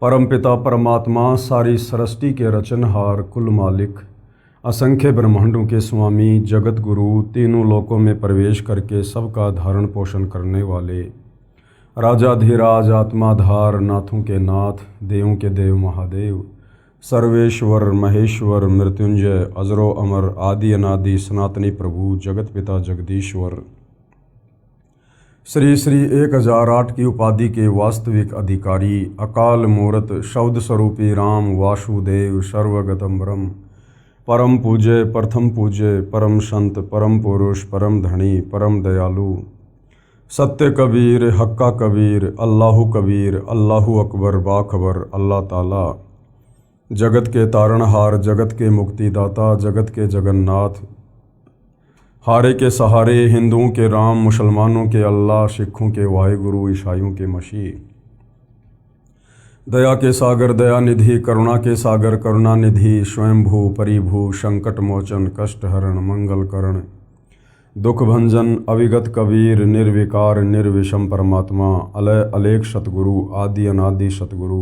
परमपिता परमात्मा सारी सृष्टि के रचनहार कुल मालिक असंख्य ब्रह्मांडों के स्वामी जगत गुरु तीनों लोकों में प्रवेश करके सबका धारण पोषण करने वाले राजाधिराज आत्माधार नाथों के नाथ देवों के देव महादेव सर्वेश्वर महेश्वर मृत्युंजय अजरो अमर आदि अनादि सनातनी प्रभु जगत पिता जगदीश्वर श्री श्री 1008 की उपाधि के वास्तविक अधिकारी अकाल मूर्त शब्द स्वरूपी राम वासुदेव सर्वगतम ब्रह्म परम पूज्य प्रथम पूज्य परम संत परम पुरुष परम धनी परम दयालु सत्य कबीर हक्का कबीर अल्लाहु कबीर अल्लाहु अकबर बाखबर अल्लाह ताला जगत के तारणहार जगत के मुक्तिदाता जगत के जगन्नाथ हारे के सहारे हिंदुओं के राम मुसलमानों के अल्लाह सिखों के वाहिगुरु ईसाइयों के मसीह दया के सागर दया निधि करुणा के सागर करुणा निधि स्वयंभू परिभू संकट मोचन कष्ट हरण मंगल करण दुख भंजन अविगत कबीर निर्विकार निर्विषम परमात्मा अलय अलेख सतगुरु आदि अनादि सतगुरु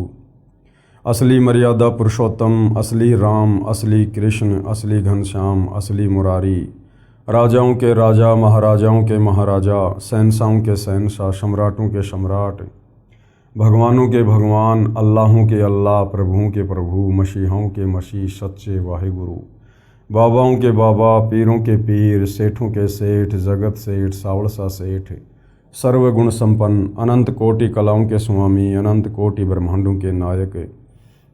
असली मर्यादा पुरुषोत्तम असली राम असली कृष्ण असली घनश्याम असली मुरारी राजाओं के राजा महाराजाओं के महाराजा शहंशाहों के शहंशाह सम्राटों के सम्राट भगवानों के भगवान अल्लाहों के अल्लाह प्रभुओं के प्रभु मसीहों के मसीह सच्चे वाहिगुरु बाबाओं के बाबा पीरों के पीर सेठों के सेठ जगत सेठ सावड़सा सेठ सर्वगुण संपन्न अनंत कोटि कलाओं के स्वामी अनंत कोटि ब्रह्मांडों के नायक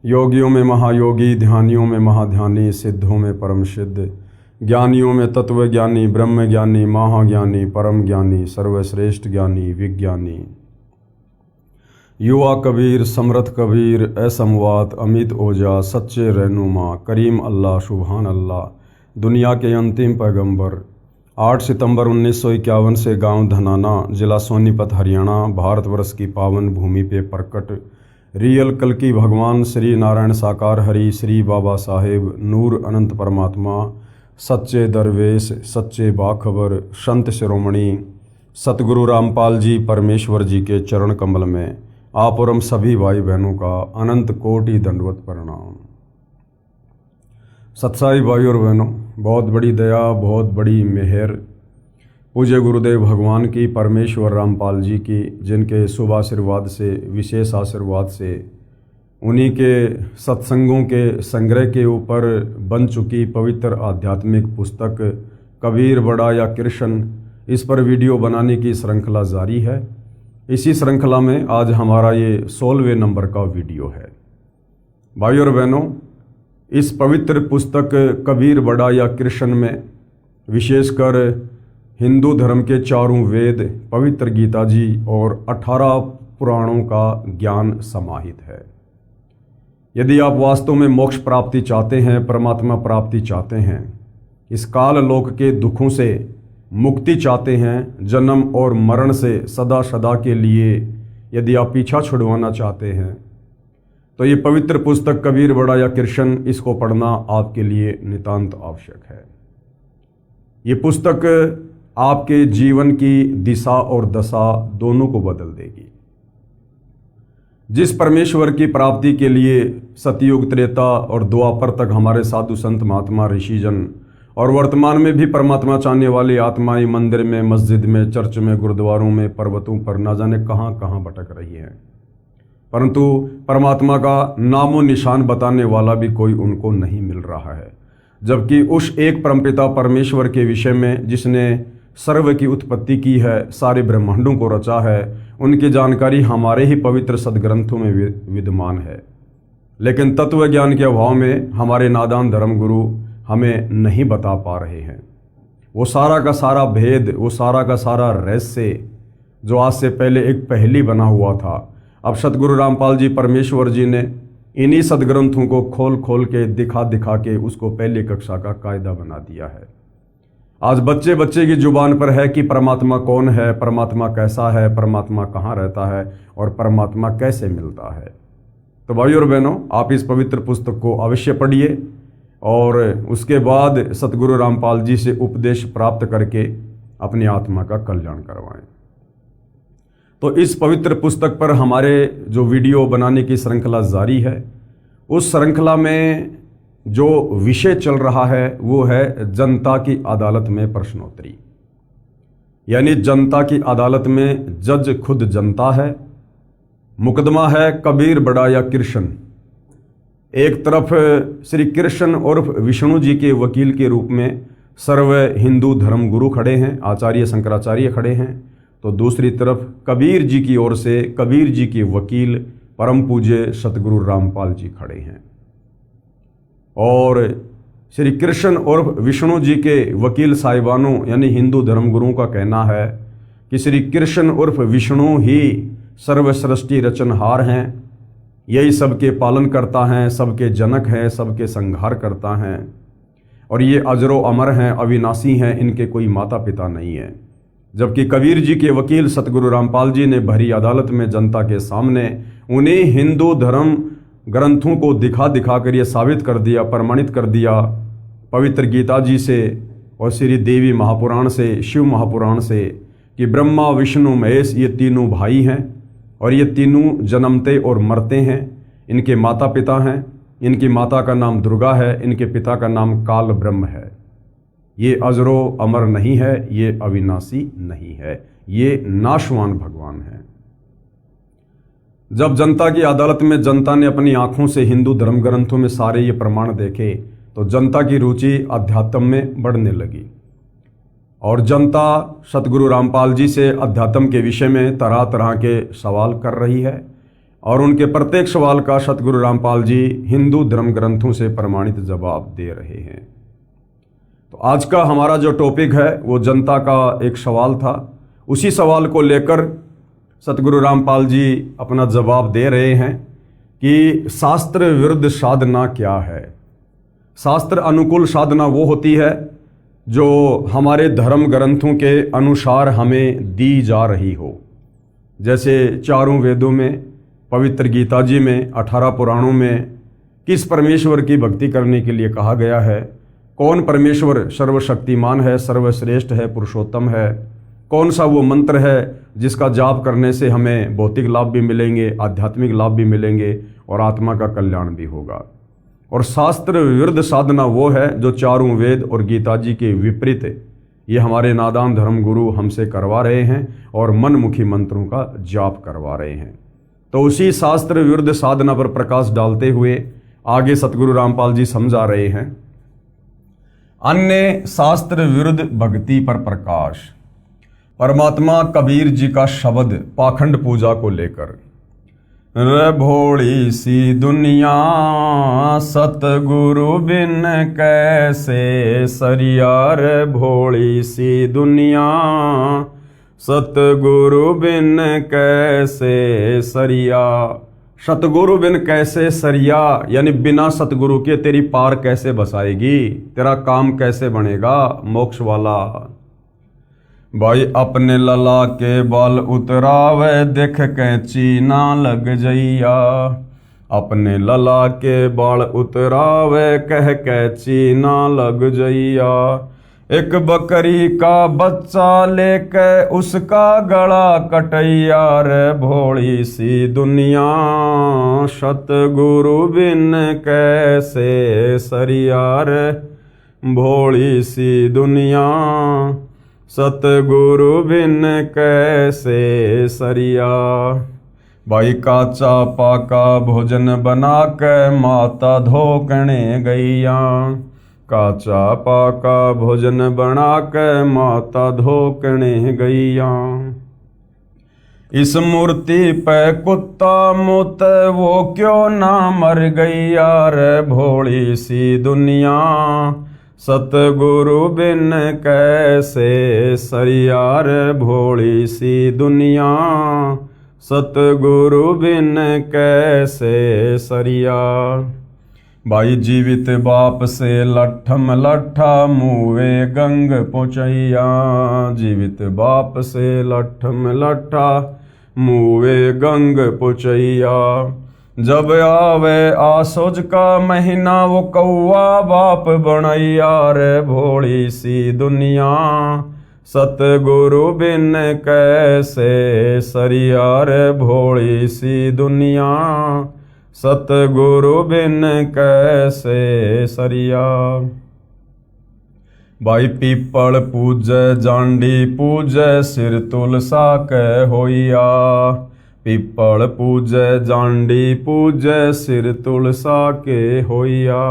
योगियों में महायोगी ध्यानियों में महाध्यानी सिद्धों में परम सिद्ध ज्ञानियों में तत्व ज्ञानी ब्रह्म ज्ञानी महाज्ञानी परम ज्ञानी सर्वश्रेष्ठ ज्ञानी विज्ञानी युवा कबीर समर्थ कबीर असमवात अमित ओजा सच्चे रहनुमा करीम अल्लाह सुभान अल्लाह दुनिया के अंतिम पैगंबर 8 सितंबर 1951 से गांव धनाना जिला सोनीपत हरियाणा भारतवर्ष की पावन भूमि पे प्रकट रियल कल्कि भगवान श्री नारायण साकार हरि श्री बाबा साहेब नूर अनंत परमात्मा सच्चे दरवेश सच्चे बाखबर संत शिरोमणि सतगुरु रामपाल जी परमेश्वर जी के चरण कमल में आप और हम सभी भाई बहनों का अनंत कोटि दंडवत प्रणाम। सत्साई भाई और बहनों, बहुत बड़ी दया बहुत बड़ी मेहर पूज्य गुरुदेव भगवान की परमेश्वर रामपाल जी की, जिनके शुभ आशीर्वाद से विशेष आशीर्वाद से उन्हीं के सत्संगों के संग्रह के ऊपर बन चुकी पवित्र आध्यात्मिक पुस्तक कबीर बड़ा या कृष्ण, इस पर वीडियो बनाने की श्रृंखला जारी है। इसी श्रृंखला में आज हमारा ये 16वें नंबर का वीडियो है। भाई और बहनों, इस पवित्र पुस्तक कबीर बड़ा या कृष्ण में विशेषकर हिंदू धर्म के चारों वेद पवित्र गीता जी और 18 पुराणों का ज्ञान समाहित है। यदि आप वास्तव में मोक्ष प्राप्ति चाहते हैं, परमात्मा प्राप्ति चाहते हैं, इस काल लोक के दुखों से मुक्ति चाहते हैं, जन्म और मरण से सदा सदा के लिए यदि आप पीछा छुड़वाना चाहते हैं, तो ये पवित्र पुस्तक कबीर बड़ा या कृष्ण, इसको पढ़ना आपके लिए नितांत आवश्यक है। ये पुस्तक आपके जीवन की दिशा और दशा दोनों को बदल देगी। जिस परमेश्वर की प्राप्ति के लिए सतयुग त्रेता और द्वापर तक हमारे साधु संत महात्मा ऋषिजन और वर्तमान में भी परमात्मा चाहने वाली आत्माएं मंदिर में मस्जिद में चर्च में गुरुद्वारों में पर्वतों पर न जाने कहां कहां भटक रही हैं, परंतु परमात्मा का नामो निशान बताने वाला भी कोई उनको नहीं मिल रहा है। जबकि उस एक परमपिता परमेश्वर के विषय में जिसने सर्व की उत्पत्ति की है, सारे ब्रह्मांडों को रचा है, उनकी जानकारी हमारे ही पवित्र सदग्रंथों में विद्यमान है। लेकिन तत्व ज्ञान के अभाव में हमारे नादान धर्मगुरु हमें नहीं बता पा रहे हैं वो सारा का सारा भेद, वो सारा का सारा रहस्य जो आज से पहले एक पहेली बना हुआ था। अब सतगुरु रामपाल जी परमेश्वर जी ने इन्हीं सदग्रंथों को खोल खोल के दिखा दिखा के उसको पहली कक्षा का कायदा बना दिया है। आज बच्चे बच्चे की जुबान पर है कि परमात्मा कौन है, परमात्मा कैसा है, परमात्मा कहाँ रहता है और परमात्मा कैसे मिलता है। तो भाई और बहनों, आप इस पवित्र पुस्तक को अवश्य पढ़िए और उसके बाद सतगुरु रामपाल जी से उपदेश प्राप्त करके अपनी आत्मा का कल्याण करवाएं। तो इस पवित्र पुस्तक पर हमारे जो वीडियो बनाने की श्रृंखला जारी है, उस श्रृंखला में जो विषय चल रहा है वो है जनता की अदालत में प्रश्नोत्तरी। यानी जनता की अदालत में जज खुद जनता है। मुकदमा है कबीर बड़ा या कृष्ण। एक तरफ श्री कृष्ण उर्फ विष्णु जी के वकील के रूप में सर्व हिंदू धर्म गुरु खड़े हैं, आचार्य शंकराचार्य खड़े हैं, तो दूसरी तरफ कबीर जी की ओर से कबीर जी के वकील परम पूज्य सतगुरु रामपाल जी खड़े हैं। और श्री कृष्ण उर्फ विष्णु जी के वकील साहिबानों यानी हिंदू धर्मगुरुओं का कहना है कि श्री कृष्ण उर्फ विष्णु ही सर्वसृष्टि रचनहार हैं, यही सबके पालन करता हैं, सबके जनक हैं, सबके संहार करता हैं, और ये अजरो अमर हैं, अविनाशी हैं, इनके कोई माता पिता नहीं है। जबकि कबीर जी के वकील सतगुरु रामपाल जी ने भरी अदालत में जनता के सामने उन्हें हिंदू धर्म ग्रंथों को दिखा दिखा कर ये साबित कर दिया, प्रमाणित कर दिया पवित्र गीता जी से और श्री देवी महापुराण से, शिव महापुराण से, कि ब्रह्मा विष्णु महेश ये तीनों भाई हैं और ये तीनों जन्मते और मरते हैं। इनके माता पिता हैं, इनकी माता का नाम दुर्गा है, इनके पिता का नाम काल ब्रह्म है। ये अजरो अमर नहीं है, ये अविनाशी नहीं है, ये नाशवान भगवान है। जब जनता की अदालत में जनता ने अपनी आंखों से हिंदू धर्म ग्रंथों में सारे ये प्रमाण देखे तो जनता की रुचि अध्यात्म में बढ़ने लगी और जनता सतगुरु रामपाल जी से अध्यात्म के विषय में तरह तरह के सवाल कर रही है और उनके प्रत्येक सवाल का सतगुरु रामपाल जी हिंदू धर्म ग्रंथों से प्रमाणित जवाब दे रहे हैं। तो आज का हमारा जो टॉपिक है वो जनता का एक सवाल था। उसी सवाल को लेकर सतगुरु रामपाल जी अपना जवाब दे रहे हैं कि शास्त्र विरुद्ध साधना क्या है। शास्त्र अनुकूल साधना वो होती है जो हमारे धर्म ग्रंथों के अनुसार हमें दी जा रही हो। जैसे चारों वेदों में, पवित्र गीता जी में, 18 पुराणों में किस परमेश्वर की भक्ति करने के लिए कहा गया है, कौन परमेश्वर सर्वशक्तिमान है, सर्वश्रेष्ठ है, पुरुषोत्तम है, कौन सा वो मंत्र है जिसका जाप करने से हमें भौतिक लाभ भी मिलेंगे, आध्यात्मिक लाभ भी मिलेंगे और आत्मा का कल्याण भी होगा। और शास्त्र विरुद्ध साधना वो है जो चारों वेद और गीता जी के विपरीत ये हमारे नादान धर्म गुरु हमसे करवा रहे हैं और मनमुखी मंत्रों का जाप करवा रहे हैं। तो उसी शास्त्र विरुद्ध साधना पर प्रकाश डालते हुए आगे सतगुरु रामपाल जी समझा रहे हैं। अन्य शास्त्र विरुद्ध भक्ति पर प्रकाश। परमात्मा कबीर जी का शब्द पाखंड पूजा को लेकर, रे भोली सी दुनिया सतगुरु बिन कैसे सरिया, रे भोली सी दुनिया सतगुरु बिन कैसे सरिया। सतगुरु बिन कैसे सरिया यानी बिना सतगुरु के तेरी पार कैसे बसाएगी, तेरा काम कैसे बनेगा मोक्ष वाला। भाई अपने लला के बाल उतरावे देख कैंची ना लग जइया, अपने लला के बाल उतरावे कह कैंची ना लग जइया। एक बकरी का बच्चा लेके उसका गला कटैया, रे भोली सी दुनिया सतगुरु बिन कैसे सरिया, रे भोली सी दुनिया सतगुरु बिन कैसे सरिया। भाई काचा पाका भोजन बना के माता धोकने गैया, काचा पाका भोजन बना के माता धोकने गैया। इस मूर्ति पे कुत्ता मुत वो क्यों ना मर गैया, रे भोली सी दुनिया सतगुरु बिन कैसे सरिया, रे भोली सी दुनिया सतगुरु बिन कैसे सरिया। भाई जीवित बाप से लट्ठम लट्ठा मुँहे गंग पहुँचैया, जीवित बाप से लट्ठम लट्ठा मुँहे गंग पहुँचैया। जब आवे आसोज का महीना वो कौआ बाप बनैया, रे भोली सी दुनिया सतगुरु बिन कैसे सरिया रे भोली सी दुनिया, सतगुरु बिन कैसे सरिया। भाई पीपल पूजै जांडी पूजै सिर तुलसा कै होइया, पीपल पूजै जांडी पूजै सिर तुलसा के होइया।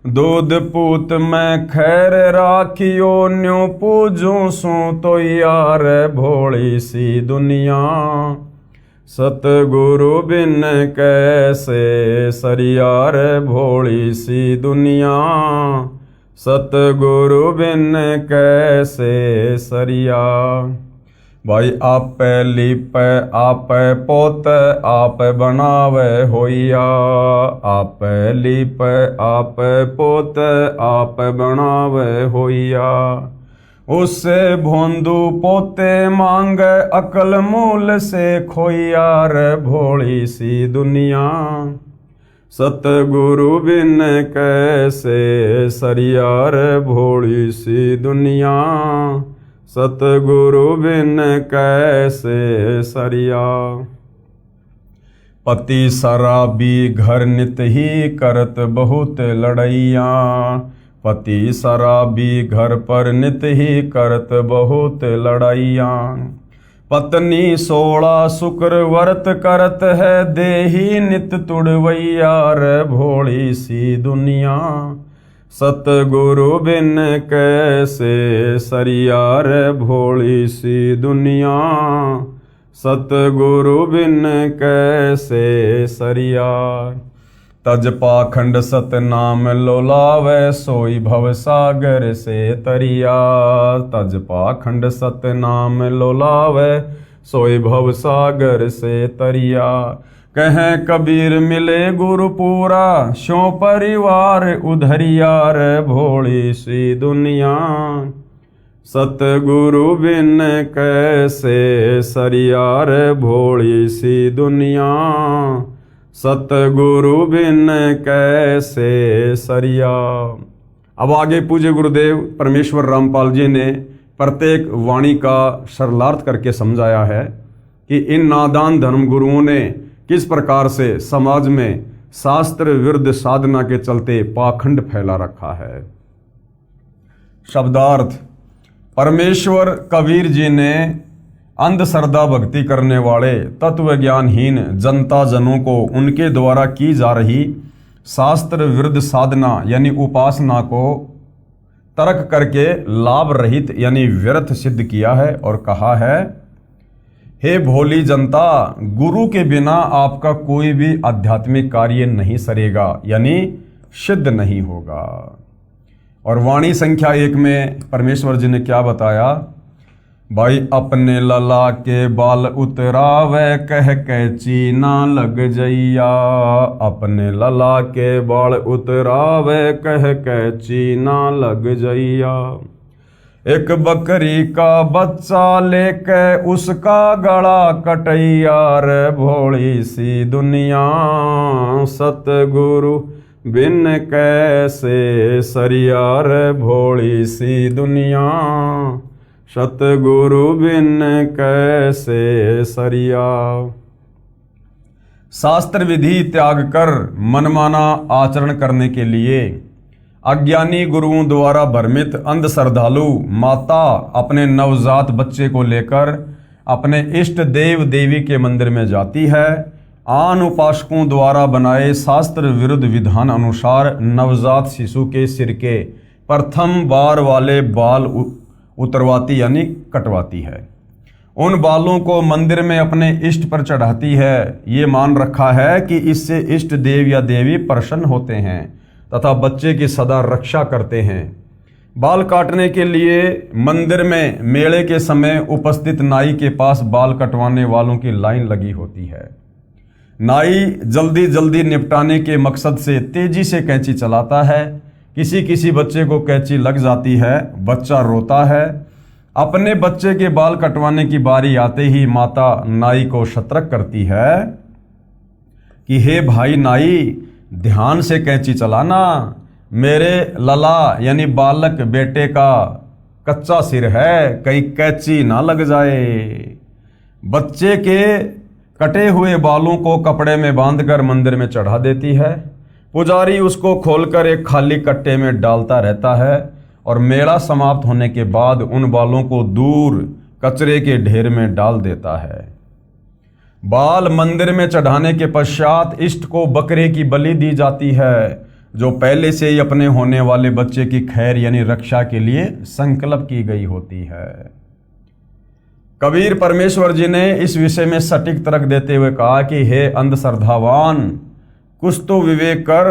दूध पूत मैं खैर राखियो न्यू पूजू सू तो यार भोली सी दुनिया, सतगुरु बिन कैसे सरिया रे भोली सी दुनिया, सतगुरु बिन कैसे सरिया। भाई आप लिप आप पोत आप बनावे होइया, आप लिप आप पोत आप बनावे होइया। उससे भोंदू पोते मांग अकल मूल से खोइया रे भोली सी दुनिया, सतगुरु बिन कैसे सरिया रे भोली सी दुनिया, सतगुरु बिन कैसे सरिया। पति शराबी घर नित ही करत बहुत लड़ैया, पति शराबी घर पर नित ही करत बहुत लड़ैया। पत्नी 16 शुक्र व्रत करत है देही नित तुड़वैया रे भोली सी दुनिया, सतगुरु बिन कैसे सरिया रे भोली सी दुनिया, सतगुरु बिन कैसे सरिया। तज पाखंड सतनाम लोलावे सोई भव सागर से तरिया, तज पाखंड सतनाम लोलावे सोई भव सागर से तरिया। कहें कबीर मिले गुरु पूरा शो परिवार उधरिया रे भोली सी दुनिया, सतगुरु बिन कैसे सरिया रे भोली सी दुनिया, सतगुरु बिन कैसे सरिया। अब आगे पूज्य गुरुदेव परमेश्वर रामपाल जी ने प्रत्येक वाणी का सरलार्थ करके समझाया है कि इन नादान धर्म गुरुओं ने किस प्रकार से समाज में शास्त्र विरुद्ध साधना के चलते पाखंड फैला रखा है। शब्दार्थ, परमेश्वर कबीर जी ने अंधश्रद्धा भक्ति करने वाले तत्व ज्ञानहीन जनता जनों को उनके द्वारा की जा रही शास्त्र विरुद्ध साधना यानी उपासना को तर्क करके लाभ रहित यानी व्यर्थ सिद्ध किया है और कहा है, हे भोली जनता, गुरु के बिना आपका कोई भी आध्यात्मिक कार्य नहीं सरेगा यानी सिद्ध नहीं होगा। और वाणी संख्या 1 में परमेश्वर जी ने क्या बताया, भाई अपने लला के बाल उतरावे कह कैची ना लग जइया, अपने लला के बाल उतरावे कह कैची ना लग जइया। एक बकरी का बच्चा लेके उसका गला कटैया रे भोली सी दुनिया, सतगुरु बिन कैसे सरिया रे भोली सी दुनिया, सतगुरु बिन कैसे सरिया। शास्त्र विधि त्याग कर मनमाना आचरण करने के लिए अज्ञानी गुरुओं द्वारा भ्रमित अंध श्रद्धालु माता अपने नवजात बच्चे को लेकर अपने इष्ट देव देवी के मंदिर में जाती है। आन उपासकों द्वारा बनाए शास्त्र विरुद्ध विधान अनुसार नवजात शिशु के सिर के प्रथम बार वाले बाल उतरवाती यानी कटवाती है। उन बालों को मंदिर में अपने इष्ट पर चढ़ाती है। ये मान रखा है कि इससे इष्ट देव या देवी प्रसन्न होते हैं तथा बच्चे की सदा रक्षा करते हैं। बाल काटने के लिए मंदिर में मेले के समय उपस्थित नाई के पास बाल कटवाने वालों की लाइन लगी होती है। नाई जल्दी जल्दी निपटाने के मकसद से तेजी से कैंची चलाता है। किसी बच्चे को कैंची लग जाती है, बच्चा रोता है। अपने बच्चे के बाल कटवाने की बारी आते ही माता नाई को सतर्क करती है कि हे भाई नाई, ध्यान से कैंची चलाना, मेरे लला यानी बालक बेटे का कच्चा सिर है, कहीं कैंची ना लग जाए। बच्चे के कटे हुए बालों को कपड़े में बांधकर मंदिर में चढ़ा देती है। पुजारी उसको खोलकर एक खाली कट्टे में डालता रहता है और मेला समाप्त होने के बाद उन बालों को दूर कचरे के ढेर में डाल देता है। बाल मंदिर में चढ़ाने के पश्चात इष्ट को बकरे की बलि दी जाती है, जो पहले से ही अपने होने वाले बच्चे की खैर यानी रक्षा के लिए संकल्प की गई होती है। कबीर परमेश्वर जी ने इस विषय में सटीक तर्क देते हुए कहा कि हे अंधश्रद्धावान, कुछ तो विवेक कर।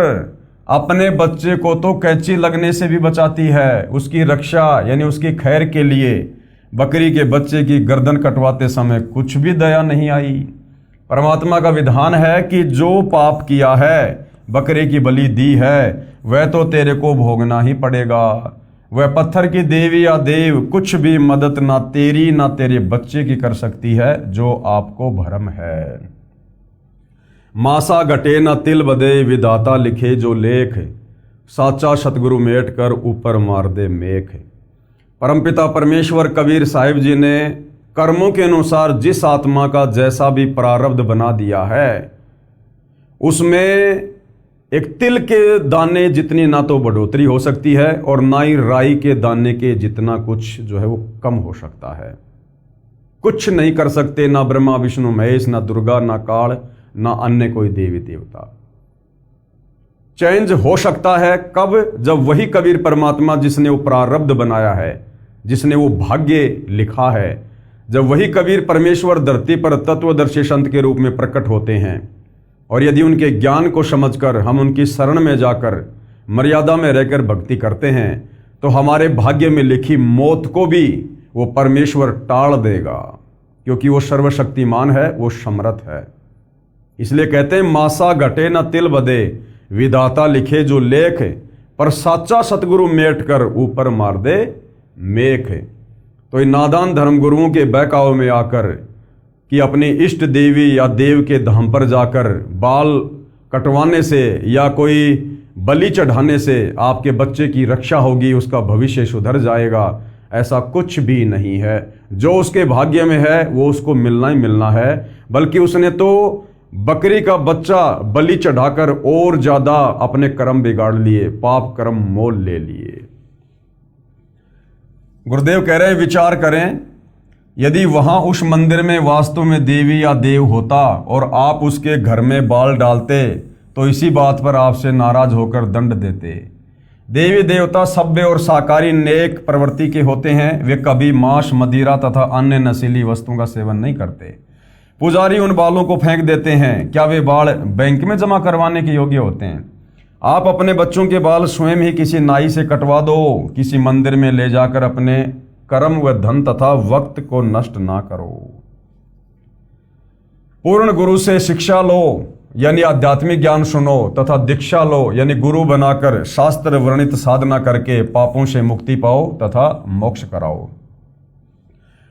अपने बच्चे को तो कैंची लगने से भी बचाती है, उसकी रक्षा यानी उसकी खैर के लिए बकरी के बच्चे की गर्दन कटवाते समय कुछ भी दया नहीं आई। परमात्मा का विधान है कि जो पाप किया है, बकरे की बलि दी है, वह तो तेरे को भोगना ही पड़ेगा। वह पत्थर की देवी या देव कुछ भी मदद ना तेरी ना तेरे बच्चे की कर सकती है, जो आपको भ्रम है। मासा घटे न तिल बदे, विधाता लिखे जो लेख, साचा सतगुरु मेट कर ऊपर मार दे मेख। परमपिता परमेश्वर कबीर साहिब जी ने कर्मों के अनुसार जिस आत्मा का जैसा भी प्रारब्ध बना दिया है, उसमें एक तिल के दाने जितनी ना तो बढ़ोतरी हो सकती है और ना ही राई के दाने के जितना कुछ जो है वो कम हो सकता है। कुछ नहीं कर सकते ना ब्रह्मा विष्णु महेश, ना दुर्गा, ना काल, ना अन्य कोई देवी देवता। चेंज हो सकता है कब? जब वही कबीर परमात्मा जिसने वो प्रारब्ध बनाया है, जिसने वो भाग्य लिखा है, जब वही कबीर परमेश्वर धरती पर तत्वदर्शी संत के रूप में प्रकट होते हैं और यदि उनके ज्ञान को समझकर हम उनकी शरण में जाकर मर्यादा में रहकर भक्ति करते हैं, तो हमारे भाग्य में लिखी मौत को भी वो परमेश्वर टाल देगा, क्योंकि वो सर्वशक्तिमान है, वो समर्थ है। इसलिए कहते हैं मासा घटे न तिल बदे, विधाता लिखे जो लेख, पर साचा सतगुरु मेट कर ऊपर मार दे मेख। तो इन नादान धर्मगुरुओं के बहकावे में आकर कि अपनी इष्ट देवी या देव के धाम पर जाकर बाल कटवाने से या कोई बलि चढ़ाने से आपके बच्चे की रक्षा होगी, उसका भविष्य सुधर जाएगा, ऐसा कुछ भी नहीं है। जो उसके भाग्य में है वो उसको मिलना ही मिलना है, बल्कि उसने तो बकरी का बच्चा बलि चढ़ाकर और ज्यादा अपने कर्म बिगाड़ लिए, पाप कर्म मोल ले लिए। गुरुदेव कह रहे हैं विचार करें, यदि वहां उस मंदिर में वास्तव में देवी या देव होता और आप उसके घर में बाल डालते, तो इसी बात पर आपसे नाराज होकर दंड देते। देवी देवता सभ्य और शाकाहारी नेक प्रवृत्ति के होते हैं, वे कभी मांस, मदिरा तथा अन्य नशीली वस्तुओं का सेवन नहीं करते। पुजारी उन बालों को फेंक देते हैं, क्या वे बाल बैंक में जमा करवाने के योग्य होते हैं? आप अपने बच्चों के बाल स्वयं ही किसी नाई से कटवा दो, किसी मंदिर में ले जाकर अपने कर्म व धन तथा वक्त को नष्ट ना करो। पूर्ण गुरु से शिक्षा लो यानी आध्यात्मिक ज्ञान सुनो तथा दीक्षा लो यानी गुरु बनाकर शास्त्र वर्णित साधना करके पापों से मुक्ति पाओ तथा मोक्ष कराओ।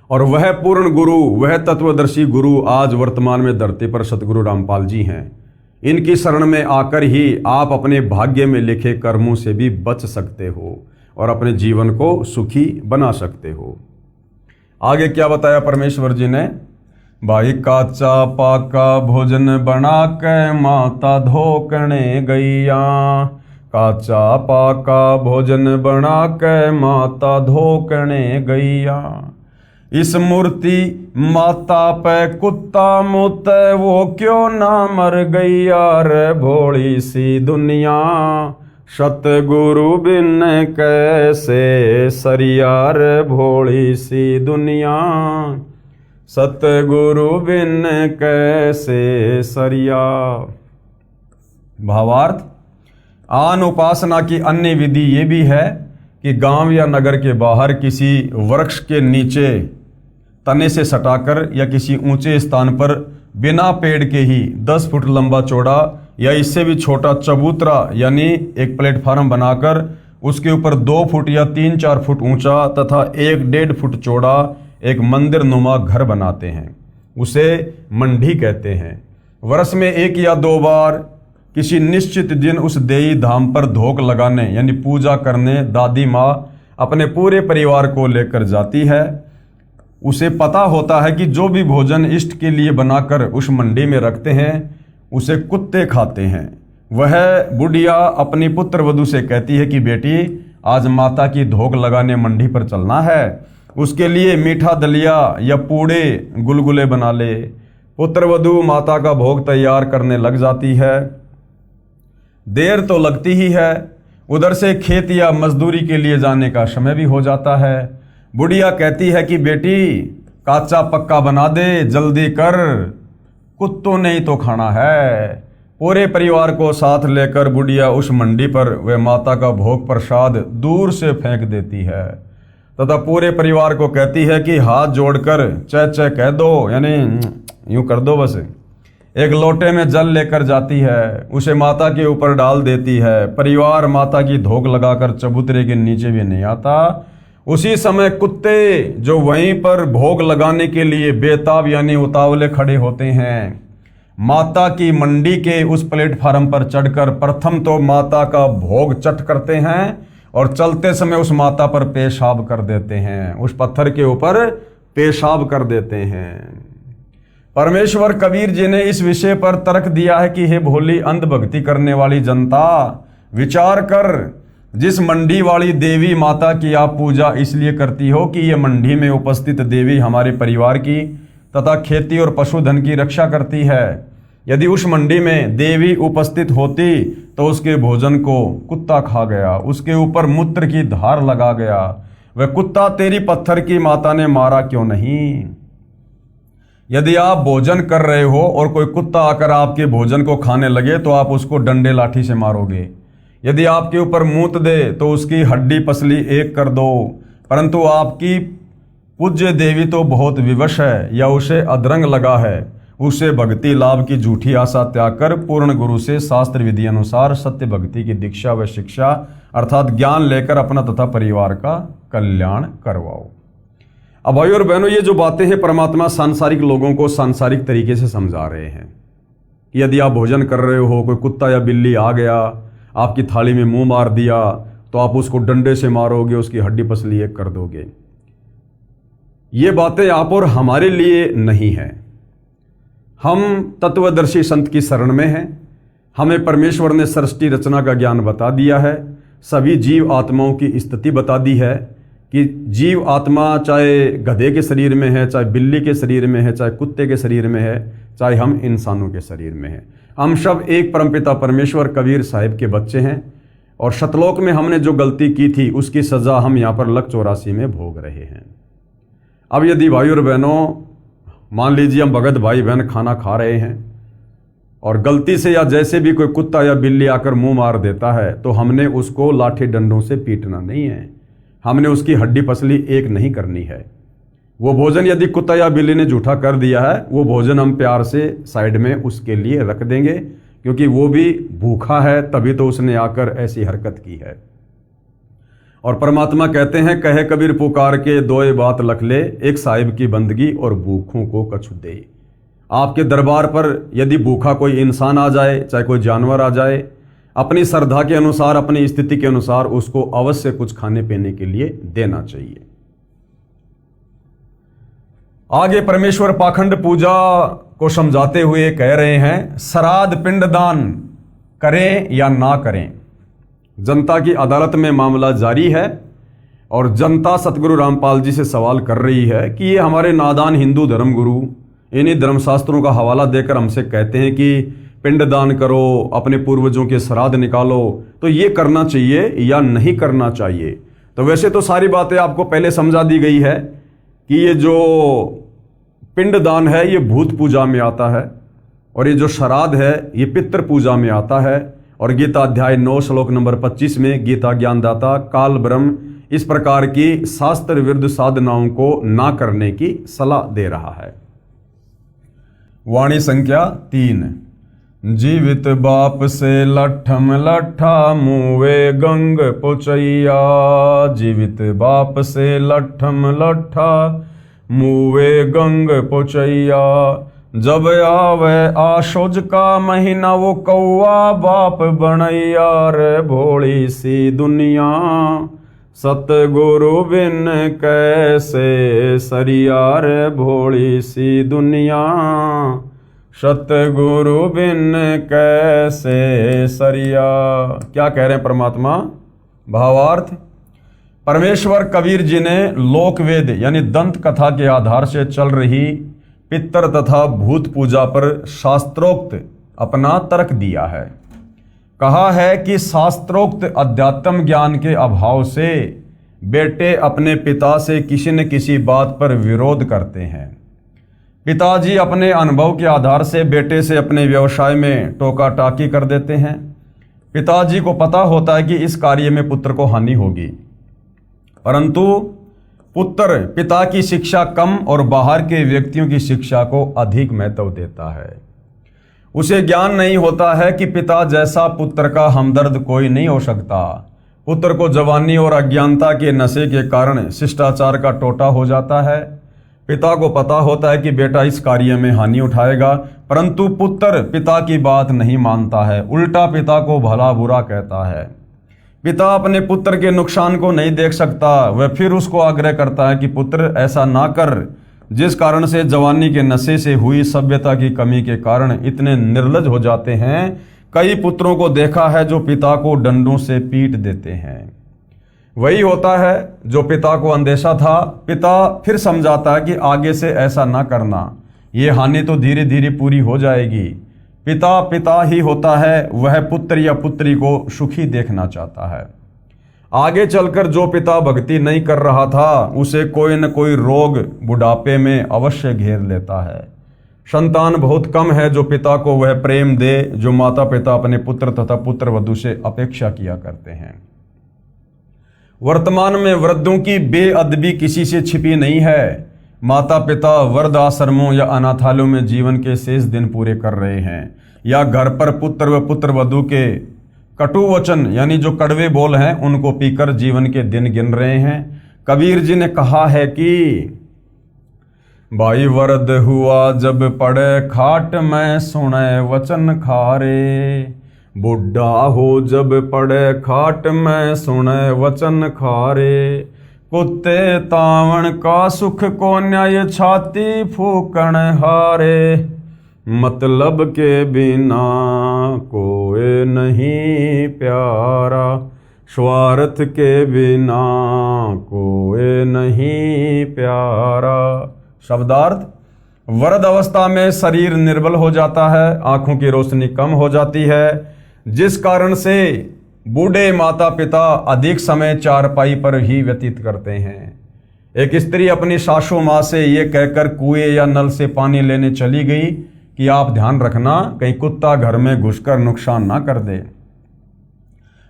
और वह पूर्ण गुरु, वह तत्वदर्शी गुरु आज वर्तमान में धरती पर सतगुरु रामपाल जी हैं। इनकी शरण में आकर ही आप अपने भाग्य में लिखे कर्मों से भी बच सकते हो और अपने जीवन को सुखी बना सकते हो। आगे क्या बताया परमेश्वर जी ने? भाई काचा पाका भोजन बना के माता धोकने गैया, काचा पाका भोजन बना के माता धोकने गैया। इस मूर्ति माता पे कुत्ता मुते, वो क्यों ना मर गई यार भोली सी दुनिया। सतगुरु बिन कैसे सरियार भोली सी दुनिया, सतगुरु बिन कैसे सरिया। भावार्थ, आन उपासना की अन्य विधि ये भी है कि गांव या नगर के बाहर किसी वृक्ष के नीचे तने से सटाकर या किसी ऊंचे स्थान पर बिना पेड़ के ही 10 फुट लंबा चौड़ा या इससे भी छोटा चबूतरा यानी एक प्लेटफार्म बनाकर उसके ऊपर 2 फुट या 3-4 फुट ऊंचा तथा 1-1.5 फुट चौड़ा एक मंदिर नुमा घर बनाते हैं। उसे मंडी कहते हैं। वर्ष में 1 या 2 बार किसी निश्चित दिन उस देई धाम पर धोक लगाने यानी पूजा करने दादी माँ अपने पूरे परिवार को लेकर जाती है। उसे पता होता है कि जो भी भोजन इष्ट के लिए बनाकर उस मंडी में रखते हैं उसे कुत्ते खाते हैं। वह बुढ़िया अपनी पुत्र वधू से कहती है कि बेटी, आज माता की धोख लगाने मंडी पर चलना है, उसके लिए मीठा दलिया या पूड़े गुलगुले बना ले। पुत्र वधू माता का भोग तैयार करने लग जाती है। देर तो लगती ही है, उधर से खेत या मजदूरी के लिए जाने का समय भी हो जाता है। बुढ़िया कहती है कि बेटी, काचा पक्का बना दे, जल्दी कर, कुत्तों ने ही तो खाना है। पूरे परिवार को साथ लेकर बुढ़िया उस मंडी पर वे माता का भोग प्रसाद दूर से फेंक देती है तथा पूरे परिवार को कहती है कि हाथ जोड़कर चै चै कह दो, यानी यूं कर दो बस। एक लोटे में जल लेकर जाती है, उसे माता के ऊपर डाल देती है। परिवार माता की धोख लगाकर चबूतरे के नीचे भी नहीं आता। उसी समय कुत्ते जो वहीं पर भोग लगाने के लिए बेताब यानी उतावले खड़े होते हैं, माता की मंडी के उस प्लेटफार्म पर चढ़कर प्रथम तो माता का भोग चट करते हैं और चलते समय उस माता पर पेशाब कर देते हैं, उस पत्थर के ऊपर पेशाब कर देते हैं। परमेश्वर कबीर जी ने इस विषय पर तर्क दिया है कि हे भोली अंधभक्ति करने वाली जनता, विचार कर, जिस मंडी वाली देवी माता की आप पूजा इसलिए करती हो कि ये मंडी में उपस्थित देवी हमारे परिवार की तथा खेती और पशुधन की रक्षा करती है। यदि उस मंडी में देवी उपस्थित होती तो उसके भोजन को कुत्ता खा गया, उसके ऊपर मूत्र की धार लगा गया। वह कुत्ता तेरी पत्थर की माता ने मारा क्यों नहीं? यदि आप भोजन कर रहे हो और कोई कुत्ता आकर आपके भोजन को खाने लगे तो आप उसको डंडे लाठी से मारोगे। यदि आपके ऊपर मूत दे तो उसकी हड्डी पसली एक कर दो। परंतु आपकी पूज्य देवी तो बहुत विवश है या उसे अधरंग लगा है, उसे भक्ति लाभ की झूठी आशा त्याग कर पूर्ण गुरु से शास्त्र विधि अनुसार सत्य भक्ति की दीक्षा व शिक्षा अर्थात ज्ञान लेकर अपना तथा परिवार का कल्याण करवाओ। अब भाई और बहनों, ये जो बातें हैं परमात्मा सांसारिक लोगों को सांसारिक तरीके से समझा रहे हैं कि यदि आप भोजन कर रहे हो, कोई कुत्ता या बिल्ली आ गया, आपकी थाली में मुंह मार दिया, तो आप उसको डंडे से मारोगे, उसकी हड्डी पसली एक कर दोगे। ये बातें आप और हमारे लिए नहीं है। हम तत्वदर्शी संत की शरण में हैं। हमें परमेश्वर ने सृष्टि रचना का ज्ञान बता दिया है, सभी जीव आत्माओं की स्थिति बता दी है कि जीव आत्मा चाहे गधे के शरीर में है, चाहे बिल्ली के शरीर में है, चाहे कुत्ते के शरीर में है, चाहे हम इंसानों के शरीर में है, हम सब एक परमपिता परमेश्वर कबीर साहिब के बच्चे हैं। और शतलोक में हमने जो गलती की थी उसकी सज़ा हम यहाँ पर लक 84 में भोग रहे हैं। अब यदि भाई और बहनों, मान लीजिए हम भगत भाई बहन खाना खा रहे हैं और गलती से या जैसे भी कोई कुत्ता या बिल्ली आकर मुंह मार देता है तो हमने उसको लाठी डंडों से पीटना नहीं है, हमने उसकी हड्डी पसली एक नहीं करनी है। वो भोजन यदि कुत्ता या बिल्ली ने झूठा कर दिया है, वो भोजन हम प्यार से साइड में उसके लिए रख देंगे, क्योंकि वो भी भूखा है, तभी तो उसने आकर ऐसी हरकत की है। और परमात्मा कहते हैं, कहे कबीर पुकार के दोए बात लख ले, एक साहिब की बंदगी और भूखों को कछु दे। आपके दरबार पर यदि भूखा कोई इंसान आ जाए, चाहे कोई जानवर आ जाए, अपनी श्रद्धा के अनुसार, अपनी स्थिति के अनुसार उसको अवश्य कुछ खाने पीने के लिए देना चाहिए। आगे परमेश्वर पाखंड पूजा को समझाते हुए कह रहे हैं, श्राद्ध पिंडदान करें या ना करें। जनता की अदालत में मामला जारी है और जनता सतगुरु रामपाल जी से सवाल कर रही है कि ये हमारे नादान हिंदू धर्मगुरु इन्हीं धर्मशास्त्रों का हवाला देकर हमसे कहते हैं कि पिंडदान करो, अपने पूर्वजों के श्राद्ध निकालो, तो ये करना चाहिए या नहीं करना चाहिए। तो वैसे तो सारी बातें आपको पहले समझा दी गई है कि ये जो पिंडदान है ये भूत पूजा में आता है और ये जो श्राद्ध है ये पितृ पूजा में आता है। और गीता अध्याय 9 श्लोक नंबर 25 में गीता ज्ञानदाता काल ब्रह्म इस प्रकार की शास्त्र विरुद्ध साधनाओं को ना करने की सलाह दे रहा है। वाणी संख्या 3। जीवित बाप से लठम लठा मुवे गंग पुचैया। जीवित बाप से लठम लठा मुवे गंग पुचैया। जब आवे आशोज का महीना वो कौआ बाप बनैया। रे भोली सी दुनिया सतगुरु बिन कैसे सरिया रे भोली सी दुनिया, सतगुरु बिन कैसे सरिया। क्या कह रहे हैं परमात्मा? भावार्थ, परमेश्वर कबीर जी ने लोकवेद यानी दंत कथा के आधार से चल रही पितर तथा भूत पूजा पर शास्त्रोक्त अपना तर्क दिया है। कहा है कि शास्त्रोक्त अध्यात्म ज्ञान के अभाव से बेटे अपने पिता से किसी न किसी बात पर विरोध करते हैं। पिताजी अपने अनुभव के आधार से बेटे से अपने व्यवसाय में टोका टाकी कर देते हैं। पिताजी को पता होता है कि इस कार्य में पुत्र को हानि होगी, परंतु पुत्र पिता की शिक्षा कम और बाहर के व्यक्तियों की शिक्षा को अधिक महत्व देता है। उसे ज्ञान नहीं होता है कि पिता जैसा पुत्र का हमदर्द कोई नहीं हो सकता। पुत्र को जवानी और अज्ञानता के नशे के कारण शिष्टाचार का टोटा हो जाता है। पिता को पता होता है कि बेटा इस कार्य में हानि उठाएगा, परंतु पुत्र पिता की बात नहीं मानता है, उल्टा पिता को भला बुरा कहता है। पिता अपने पुत्र के नुकसान को नहीं देख सकता, वह फिर उसको आग्रह करता है कि पुत्र ऐसा ना कर, जिस कारण से जवानी के नशे से हुई सभ्यता की कमी के कारण इतने निर्लज हो जाते हैं। कई पुत्रों को देखा है जो पिता को डंडों से पीट देते हैं। वही होता है जो पिता को अंदेशा था। पिता फिर समझाता है कि आगे से ऐसा ना करना, ये हानि तो धीरे धीरे पूरी हो जाएगी। पिता पिता ही होता है, वह पुत्र या पुत्री को सुखी देखना चाहता है। आगे चलकर जो पिता भक्ति नहीं कर रहा था उसे कोई न कोई रोग बुढ़ापे में अवश्य घेर लेता है। संतान बहुत कम है जो पिता को वह प्रेम दे जो माता पिता अपने पुत्र तथा पुत्र वधू से अपेक्षा किया करते हैं। वर्तमान में वृद्धों की बेअदबी किसी से छिपी नहीं है। माता पिता वृद्ध आश्रमों या अनाथालयों में जीवन के शेष दिन पूरे कर रहे हैं, या घर पर पुत्र व पुत्र वधू के कटु वचन यानी जो कड़वे बोल हैं उनको पीकर जीवन के दिन गिन रहे हैं। कबीर जी ने कहा है कि भाई वरद हुआ जब पड़े खाट में सुने वचन खारे, बुढ़ा हो जब पड़े खाट में सुने वचन खारे, कुत्ते तावण का सुख को न्याय छाती फूकण हारे, मतलब के बिना कोई नहीं प्यारा, स्वार्थ के बिना कोई नहीं प्यारा। शब्दार्थ, वृद्ध अवस्था में शरीर निर्बल हो जाता है, आंखों की रोशनी कम हो जाती है, जिस कारण से बूढ़े माता पिता अधिक समय चारपाई पर ही व्यतीत करते हैं। एक स्त्री अपनी सासू माँ से ये कहकर कुएं या नल से पानी लेने चली गई कि आप ध्यान रखना कहीं कुत्ता घर में घुसकर नुकसान ना कर दे।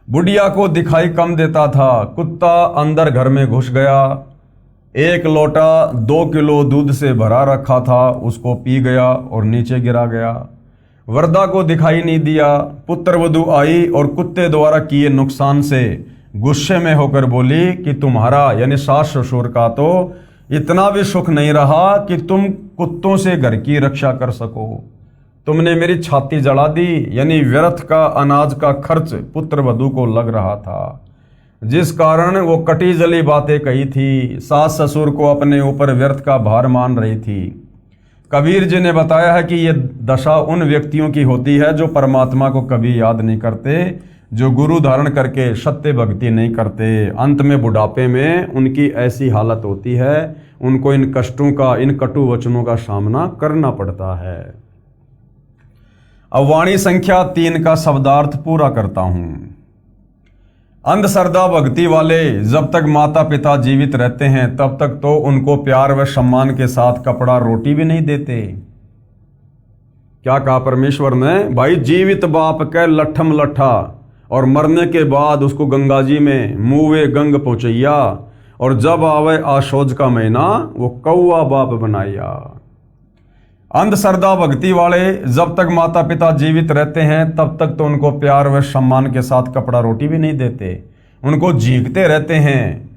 बुढ़िया को दिखाई कम देता था, कुत्ता अंदर घर में घुस गया। एक लोटा 2 किलो दूध से भरा रखा था, उसको पी गया और नीचे गिरा गया। वृद्धा को दिखाई नहीं दिया। पुत्र वधू आई और कुत्ते द्वारा किए नुकसान से गुस्से में होकर बोली कि तुम्हारा यानी सास ससुर का तो इतना भी सुख नहीं रहा कि तुम कुत्तों से घर की रक्षा कर सको। तुमने मेरी छाती जला दी, यानी व्यर्थ का अनाज का खर्च पुत्र वधू को लग रहा था, जिस कारण वो कटी जली बातें कही थी। सास ससुर को अपने ऊपर व्यर्थ का भार मान रही थी। कबीर जी ने बताया है कि ये दशा उन व्यक्तियों की होती है जो परमात्मा को कभी याद नहीं करते, जो गुरु धारण करके सत्य भक्ति नहीं करते। अंत में बुढ़ापे में उनकी ऐसी हालत होती है, उनको इन कष्टों का, इन कटु वचनों का सामना करना पड़ता है। अब वाणी संख्या 3 का शब्दार्थ पूरा करता हूं। अंधश्रद्धा भक्ति वाले जब तक माता पिता जीवित रहते हैं तब तक तो उनको प्यार व सम्मान के साथ कपड़ा रोटी भी नहीं देते। क्या कहा परमेश्वर ने? भाई जीवित बाप के लठम लठा और मरने के बाद उसको गंगा जी में मुँहे गंग पहुँचैया, और जब आवे आशोज का महीना वो कौआ बाप बनाया। अंधश्रद्धा भक्ति वाले जब तक माता पिता जीवित रहते हैं तब तक तो उनको प्यार व सम्मान के साथ कपड़ा रोटी भी नहीं देते, उनको झींकते रहते हैं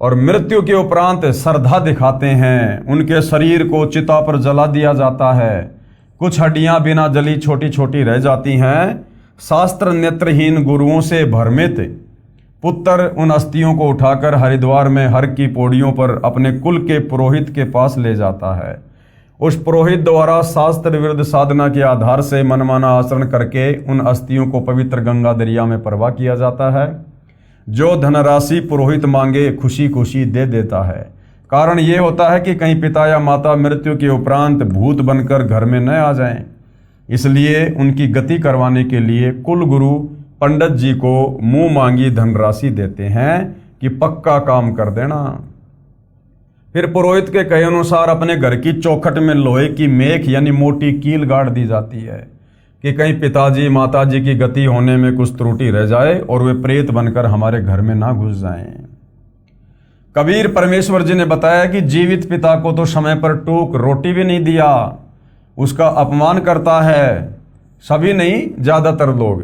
और मृत्यु के उपरांत श्रद्धा दिखाते हैं। उनके शरीर को चिता पर जला दिया जाता है, कुछ हड्डियां बिना जली छोटी छोटी रह जाती हैं। शास्त्र नेत्रहीन गुरुओं से भ्रमित पुत्र उन अस्थियों को उठाकर हरिद्वार में हर की पौड़ियों पर अपने कुल के पुरोहित के पास ले जाता है। उस पुरोहित द्वारा शास्त्र विरुद्ध साधना के आधार से मनमाना आचरण करके उन अस्थियों को पवित्र गंगा दरिया में प्रवाह किया जाता है। जो धनराशि पुरोहित मांगे खुशी खुशी दे देता है। कारण ये होता है कि कहीं पिता या माता मृत्यु के उपरांत भूत बनकर घर में न आ जाएं। इसलिए उनकी गति करवाने के लिए कुल गुरु पंडित जी को मुंह मांगी धनराशि देते हैं कि पक्का काम कर देना। फिर पुरोहित के कहे अनुसार अपने घर की चौखट में लोहे की मेख यानी मोटी कील गाड़ दी जाती है कि कहीं पिताजी माताजी की गति होने में कुछ त्रुटि रह जाए और वे प्रेत बनकर हमारे घर में ना घुस जाएं। कबीर परमेश्वर जी ने बताया कि जीवित पिता को तो समय पर टूक रोटी भी नहीं दिया, उसका अपमान करता है, सभी नहीं ज्यादातर लोग,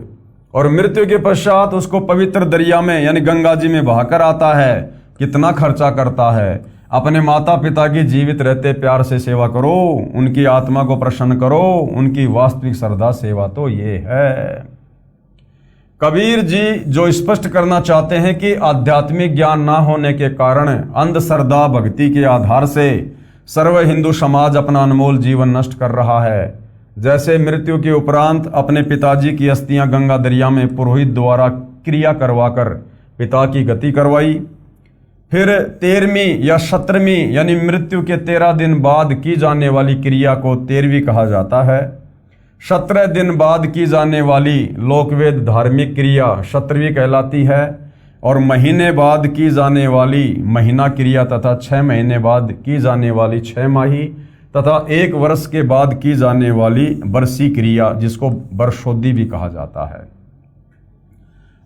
और मृत्यु के पश्चात उसको पवित्र दरिया में यानी गंगा जी में बहाकर आता है। कितना खर्चा करता है। अपने माता पिता की जीवित रहते प्यार से सेवा करो, उनकी आत्मा को प्रसन्न करो, उनकी वास्तविक श्रद्धा सेवा तो ये है। कबीर जी जो स्पष्ट करना चाहते हैं कि आध्यात्मिक ज्ञान ना होने के कारण अंधश्रद्धा भक्ति के आधार से सर्व हिंदू समाज अपना अनमोल जीवन नष्ट कर रहा है। जैसे मृत्यु के उपरांत अपने पिताजी की अस्थियां गंगा दरिया में पुरोहित द्वारा क्रिया करवाकर पिता की गति करवाई। फिर 13वीं या 17वीं यानी मृत्यु के 13 दिन बाद की जाने वाली क्रिया को 13वीं कहा जाता है। 17 दिन बाद की जाने वाली लोकवेद धार्मिक क्रिया 17वीं कहलाती है और महीने बाद की जाने वाली महीना क्रिया तथा 6 महीने बाद की जाने वाली 6 माही तथा 1 वर्ष के बाद की जाने वाली बरसी क्रिया जिसको वर्षोद्धि भी कहा जाता है।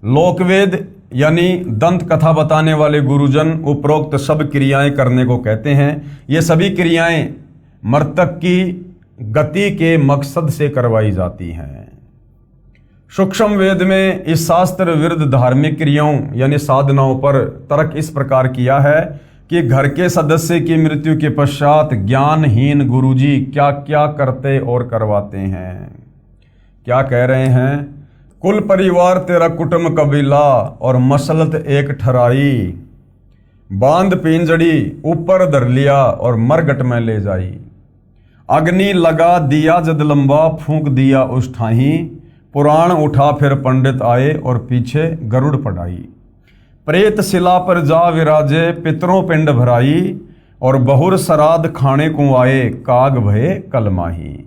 लोकवेद यानी दंत कथा बताने वाले गुरुजन उपरोक्त सब क्रियाएं करने को कहते हैं। ये सभी क्रियाएं मृतक की गति के मकसद से करवाई जाती हैं। सूक्ष्म वेद में इस शास्त्र विरुद्ध धार्मिक क्रियाओं यानी साधनाओं पर तर्क इस प्रकार किया है कि घर के सदस्य की मृत्यु के पश्चात ज्ञानहीन गुरुजी क्या क्या करते और करवाते हैं। क्या कह रहे हैं? कुल परिवार तेरा कुटुंब कबीला और मसलत एक ठहराई, बांध पिंजड़ी ऊपर धर लिया और मरगट में ले जाई, अग्नि लगा दिया जद लंबा फूंक दिया उस ठाही, पुराण उठा फिर पंडित आए और पीछे गरुड़ पढ़ाई, प्रेत शिला पर जा विराजे पितरों पिंड भराई, और बहुर सराद खाने को आए काग भये कलमाही।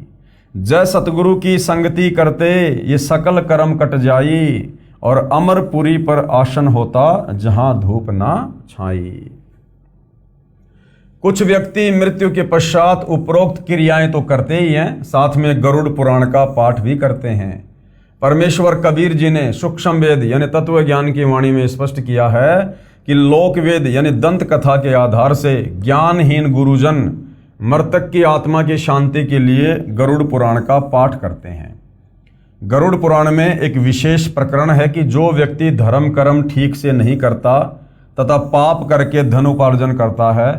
जय सतगुरु की संगति करते ये सकल कर्म कट जाई, और अमरपुरी पर आसन होता जहां धूप ना छाई। कुछ व्यक्ति मृत्यु के पश्चात उपरोक्त क्रियाएं तो करते ही हैं, साथ में गरुड़ पुराण का पाठ भी करते हैं। परमेश्वर कबीर जी ने सूक्ष्म वेद यानी तत्व ज्ञान की वाणी में स्पष्ट किया है कि लोक वेद यानी दंत कथा के आधार से ज्ञानहीन गुरुजन मृतक की आत्मा की शांति के लिए गरुड़ पुराण का पाठ करते हैं। गरुड़ पुराण में एक विशेष प्रकरण है कि जो व्यक्ति धर्म कर्म ठीक से नहीं करता तथा पाप करके धन उपार्जन करता है,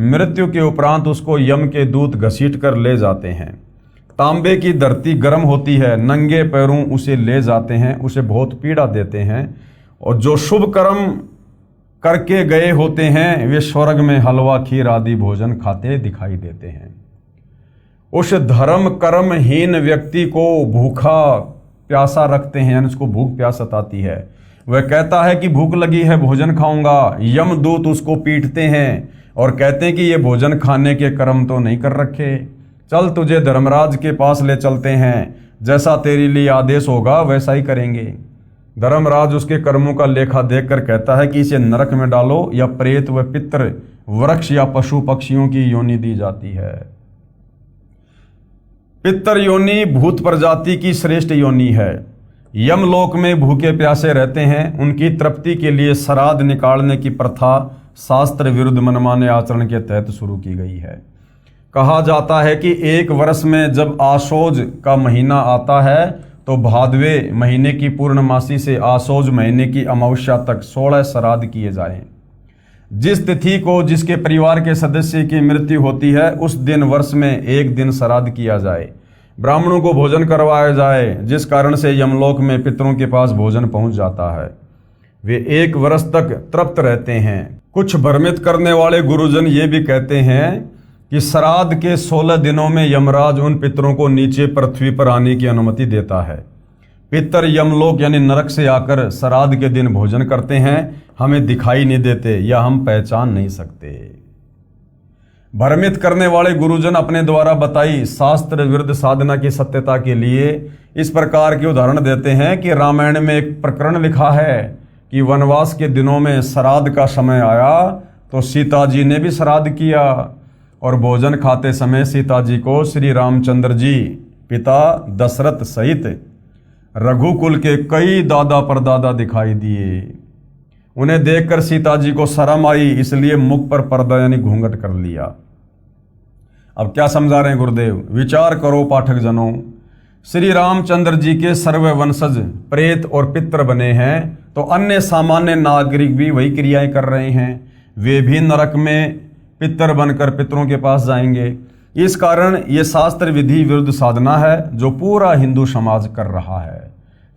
मृत्यु के उपरांत उसको यम के दूत घसीट कर ले जाते हैं। तांबे की धरती गर्म होती है, नंगे पैरों उसे ले जाते हैं, उसे बहुत पीड़ा देते हैं, और जो शुभ कर्म करके गए होते हैं वे स्वर्ग में हलवा खीर आदि भोजन खाते दिखाई देते हैं। उस धर्म कर्महीन व्यक्ति को भूखा प्यासा रखते हैं, यानी उसको भूख प्यास सताती है। वह कहता है कि भूख लगी है, भोजन खाऊंगा। यमदूत उसको पीटते हैं और कहते हैं कि ये भोजन खाने के कर्म तो नहीं कर रखे, चल तुझे धर्मराज के पास ले चलते हैं, जैसा तेरे लिए आदेश होगा वैसा ही करेंगे। धर्मराज उसके कर्मों का लेखा देखकर कहता है कि इसे नरक में डालो या प्रेत व पितृ वृक्ष या पशु पक्षियों की योनि दी जाती है। पितर योनि भूत प्रजाति की श्रेष्ठ योनि है। यमलोक में भूखे प्यासे रहते हैं, उनकी तृप्ति के लिए श्राद्ध निकालने की प्रथा शास्त्र विरुद्ध मनमाने आचरण के तहत शुरू की गई है। कहा जाता है कि एक वर्ष में जब आशोज का महीना आता है तो भादवे महीने की पूर्णमासी से आशोज महीने की अमावस्या तक 16 श्राद्ध किए जाएं। जिस तिथि को जिसके परिवार के सदस्य की मृत्यु होती है उस दिन वर्ष में एक दिन श्राद्ध किया जाए, ब्राह्मणों को भोजन करवाया जाए, जिस कारण से यमलोक में पितरों के पास भोजन पहुंच जाता है। वे 1 वर्ष तक तृप्त रहते हैं। कुछ भ्रमित करने वाले गुरुजन ये भी कहते हैं कि श्राद्ध के 16 दिनों में यमराज उन पितरों को नीचे पृथ्वी पर आने की अनुमति देता है। पितर यमलोक यानी नरक से आकर श्राद्ध के दिन भोजन करते हैं, हमें दिखाई नहीं देते या हम पहचान नहीं सकते। भ्रमित करने वाले गुरुजन अपने द्वारा बताई शास्त्र विरुद्ध साधना की सत्यता के लिए इस प्रकार के उदाहरण देते हैं कि रामायण में एक प्रकरण लिखा है कि वनवास के दिनों में श्राद्ध का समय आया तो सीता जी ने भी श्राद्ध किया और भोजन खाते समय सीता जी को श्री रामचंद्र जी पिता दशरथ सहित रघुकुल के कई दादा परदादा दिखाई दिए। उन्हें देखकर सीता जी को शर्म आई, इसलिए मुख पर पर्दा यानी घूंघट कर लिया। अब क्या समझा रहे हैं गुरुदेव? विचार करो पाठक जनों, श्री रामचंद्र जी के सर्व वंशज प्रेत और पितर बने हैं तो अन्य सामान्य नागरिक भी वही क्रियाएं कर रहे हैं। वे भी नरक में पितर बनकर पितरों के पास जाएंगे। इस कारण ये शास्त्र विधि विरुद्ध साधना है जो पूरा हिंदू समाज कर रहा है।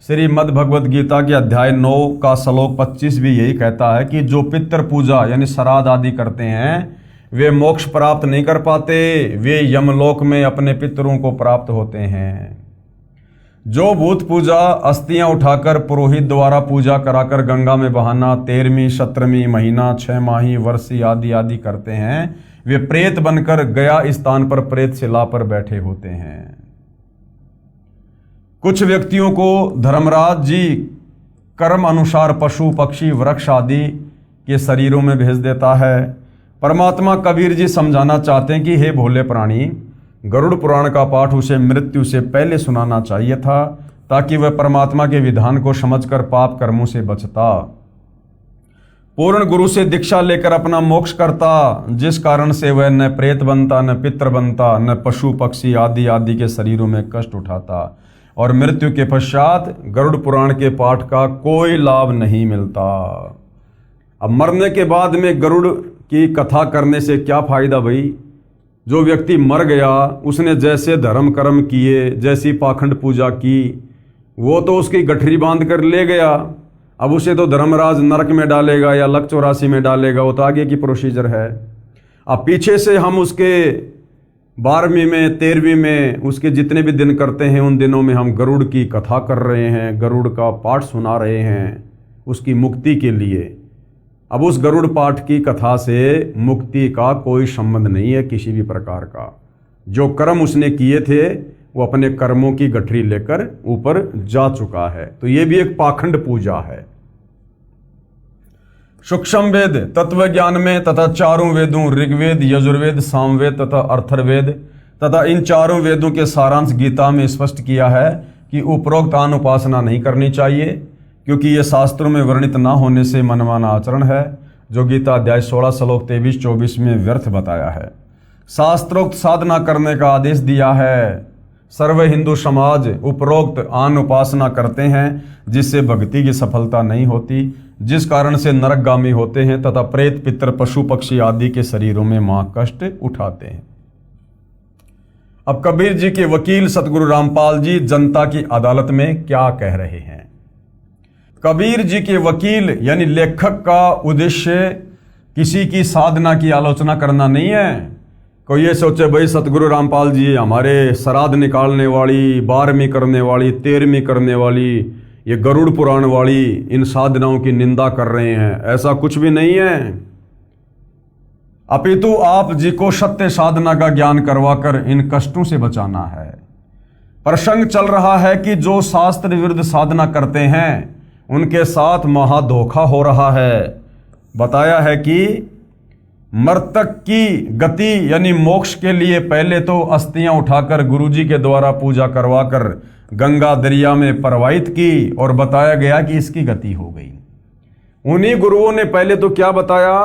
श्रीमद् भगवद गीता के अध्याय 9 का श्लोक 25 भी यही कहता है कि जो पितर पूजा यानी श्राद्ध आदि करते हैं वे मोक्ष प्राप्त नहीं कर पाते, वे यमलोक में अपने पितरों को प्राप्त होते हैं। जो भूत पूजा अस्थियां उठाकर पुरोहित द्वारा पूजा कराकर गंगा में बहाना 13वीं 17वीं महीना 6 माही वर्षी आदि आदि करते हैं, वे प्रेत बनकर गया स्थान पर प्रेत शिला पर बैठे होते हैं। कुछ व्यक्तियों को धर्मराज जी कर्म अनुसार पशु पक्षी वृक्ष आदि के शरीरों में भेज देता है। परमात्मा कबीर जी समझाना चाहते हैं कि हे भोले प्राणी, गरुड़ पुराण का पाठ उसे मृत्यु से पहले सुनाना चाहिए था ताकि वह परमात्मा के विधान को समझकर पाप कर्मों से बचता, पूर्ण गुरु से दीक्षा लेकर अपना मोक्ष करता, जिस कारण से वह न प्रेत बनता, न पितर बनता, न पशु पक्षी आदि आदि के शरीरों में कष्ट उठाता और मृत्यु के पश्चात गरुड़ पुराण के पाठ का कोई लाभ नहीं मिलता। अब मरने के बाद में गरुड़ की कथा करने से क्या फायदा भाई? जो व्यक्ति मर गया उसने जैसे धर्म कर्म किए, जैसी पाखंड पूजा की, वो तो उसकी गठरी बांध कर ले गया। अब उसे तो धर्मराज नरक में डालेगा या लक 84 में डालेगा, वो तो आगे की प्रोसीजर है। अब पीछे से हम उसके 12वीं में 13वीं में उसके जितने भी दिन करते हैं उन दिनों में हम गरुड़ की कथा कर रहे हैं, गरुड़ का पाठ सुना रहे हैं उसकी मुक्ति के लिए। अब उस गरुड़ पाठ की कथा से मुक्ति का कोई संबंध नहीं है किसी भी प्रकार का। जो कर्म उसने किए थे वो अपने कर्मों की गठरी लेकर ऊपर जा चुका है, तो ये भी एक पाखंड पूजा है। सूक्ष्म वेद तत्व ज्ञान में तथा चारों वेदों ऋग्वेद यजुर्वेद सामवेद तथा अथर्ववेद तथा इन चारों वेदों के सारांश गीता में स्पष्ट किया है कि उपरोक्त आन उपासना नहीं करनी चाहिए, क्योंकि ये शास्त्रों में वर्णित ना होने से मनमाना आचरण है, जो गीता अध्याय 16 श्लोक 23-24 में व्यर्थ बताया है। शास्त्रोक्त साधना करने का आदेश दिया है। सर्व हिंदू समाज उपरोक्त आन उपासना करते हैं जिससे भक्ति की सफलता नहीं होती, जिस कारण से नरकगामी होते हैं तथा प्रेत पितर पशु पक्षी आदि के शरीरों में महाकष्ट उठाते हैं। अब कबीर जी के वकील सतगुरु रामपाल जी जनता की अदालत में क्या कह रहे हैं? कबीर जी के वकील यानी लेखक का उद्देश्य किसी की साधना की आलोचना करना नहीं है। कोई ये सोचे भाई सतगुरु रामपाल जी हमारे श्राद्ध निकालने वाली, 12वीं करने वाली, 13वीं करने वाली, ये गरुड़ पुराण वाली इन साधनाओं की निंदा कर रहे हैं, ऐसा कुछ भी नहीं है। अपितु आप जी को सत्य साधना का ज्ञान करवाकर इन कष्टों से बचाना है। प्रसंग चल रहा है कि जो शास्त्र विरुद्ध साधना करते हैं उनके साथ महा धोखा हो रहा है। बताया है कि मृतक की गति यानी मोक्ष के लिए पहले तो अस्थियां उठाकर गुरुजी के द्वारा पूजा करवाकर गंगा दरिया में प्रवाहित की और बताया गया कि इसकी गति हो गई। उन्हीं गुरुओं ने पहले तो क्या बताया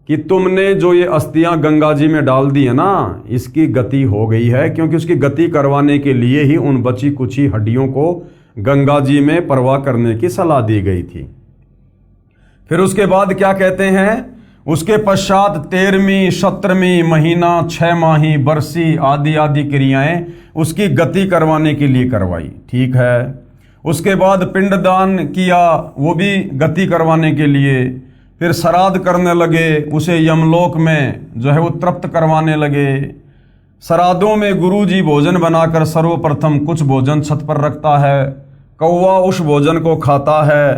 कि तुमने जो ये अस्थियां गंगा जी में डाल दी है ना, इसकी गति हो गई है, क्योंकि उसकी गति करवाने के लिए ही उन बची कुची हड्डियों को गंगा जी में प्रवाह करने की सलाह दी गई थी। फिर उसके बाद क्या कहते हैं? उसके पश्चात 13वीं 17वीं महीना 6 माही बरसी आदि आदि क्रियाएं उसकी गति करवाने के लिए करवाई। ठीक है, उसके बाद पिंडदान किया, वो भी गति करवाने के लिए। फिर श्राद्ध करने लगे, उसे यमलोक में जो है वो तृप्त करवाने लगे। श्राद्धों में गुरुजी भोजन बनाकर सर्वप्रथम कुछ भोजन छत पर रखता है, कौवा उस भोजन को खाता है।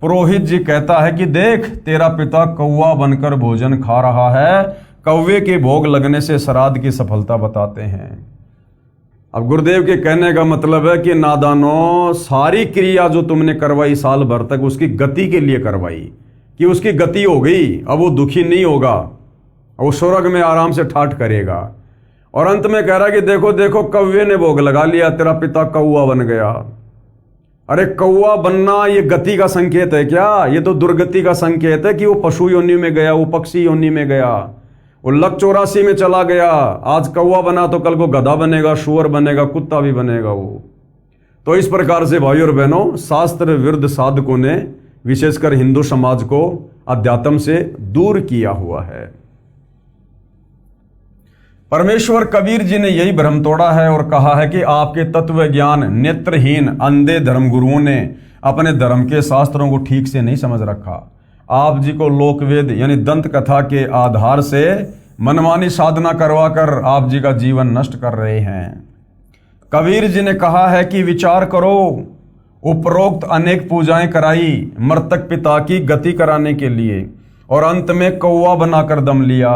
पुरोहित जी कहता है कि देख, तेरा पिता कौवा बनकर भोजन खा रहा है। कौवे के भोग लगने से श्राद्ध की सफलता बताते हैं। अब गुरुदेव के कहने का मतलब है कि नादानो, सारी क्रिया जो तुमने करवाई साल भर तक, उसकी गति के लिए करवाई, कि उसकी गति हो गई, अब वो दुखी नहीं होगा, वो स्वर्ग में आराम से ठाठ करेगा। और अंत में कह रहा है कि देखो देखो, कौवे ने भोग लगा लिया, तेरा पिता कौवा बन गया। अरे कौवा बनना ये गति का संकेत है क्या? ये तो दुर्गति का संकेत है कि वो पशु योनि में गया, वो पक्षी योनि में गया, वो लक 84 में चला गया। आज कौवा बना तो कल को गधा बनेगा, शुअर बनेगा, कुत्ता भी बनेगा वो। तो इस प्रकार से भाइयों और बहनों, शास्त्र विरुद्ध साधकों ने विशेषकर हिंदू समाज को अध्यात्म से दूर किया हुआ है। परमेश्वर कबीर जी ने यही भ्रम तोड़ा है और कहा है कि आपके तत्व ज्ञान नेत्रहीन अंधे धर्मगुरुओं ने अपने धर्म के शास्त्रों को ठीक से नहीं समझ रखा। आप जी को लोकवेद यानी दंत कथा के आधार से मनमानी साधना करवाकर आप जी का जीवन नष्ट कर रहे हैं। कबीर जी ने कहा है कि विचार करो, उपरोक्त अनेक पूजाएं कराई मृतक पिता की गति कराने के लिए और अंत में कौवा बनाकर दम लिया।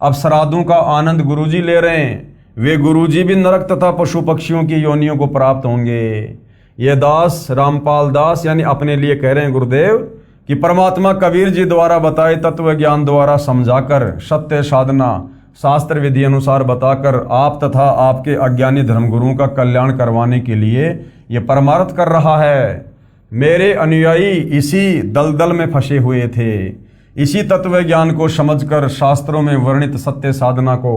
अब श्राद्धों का आनंद गुरुजी ले रहे हैं, वे गुरुजी भी नरक तथा पशु पक्षियों की योनियों को प्राप्त होंगे। ये दास रामपाल दास यानी अपने लिए कह रहे हैं गुरुदेव कि परमात्मा कबीर जी द्वारा बताए तत्व ज्ञान द्वारा समझाकर सत्य साधना शास्त्र विधि अनुसार बताकर आप तथा आपके अज्ञानी धर्मगुरुओं का कल्याण करवाने के लिए ये परमार्थ कर रहा है। मेरे अनुयायी इसी दलदल में फंसे हुए थे। इसी तत्व ज्ञान को समझकर शास्त्रों में वर्णित सत्य साधना को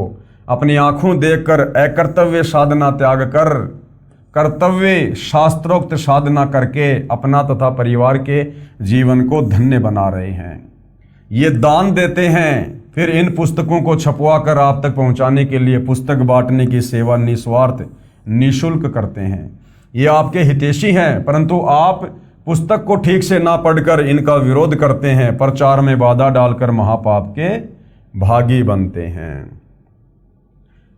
अपनी आंखों देखकर अकर्तव्य साधना त्याग कर कर्तव्य शास्त्रोक्त साधना करके अपना तथा परिवार के जीवन को धन्य बना रहे हैं। ये दान देते हैं, फिर इन पुस्तकों को छपवा कर आप तक पहुंचाने के लिए पुस्तक बांटने की सेवा निस्वार्थ निःशुल्क करते हैं। ये आपके हितैषी हैं, परंतु आप पुस्तक को ठीक से ना पढ़कर इनका विरोध करते हैं, प्रचार में बाधा डालकर महापाप के भागी बनते हैं।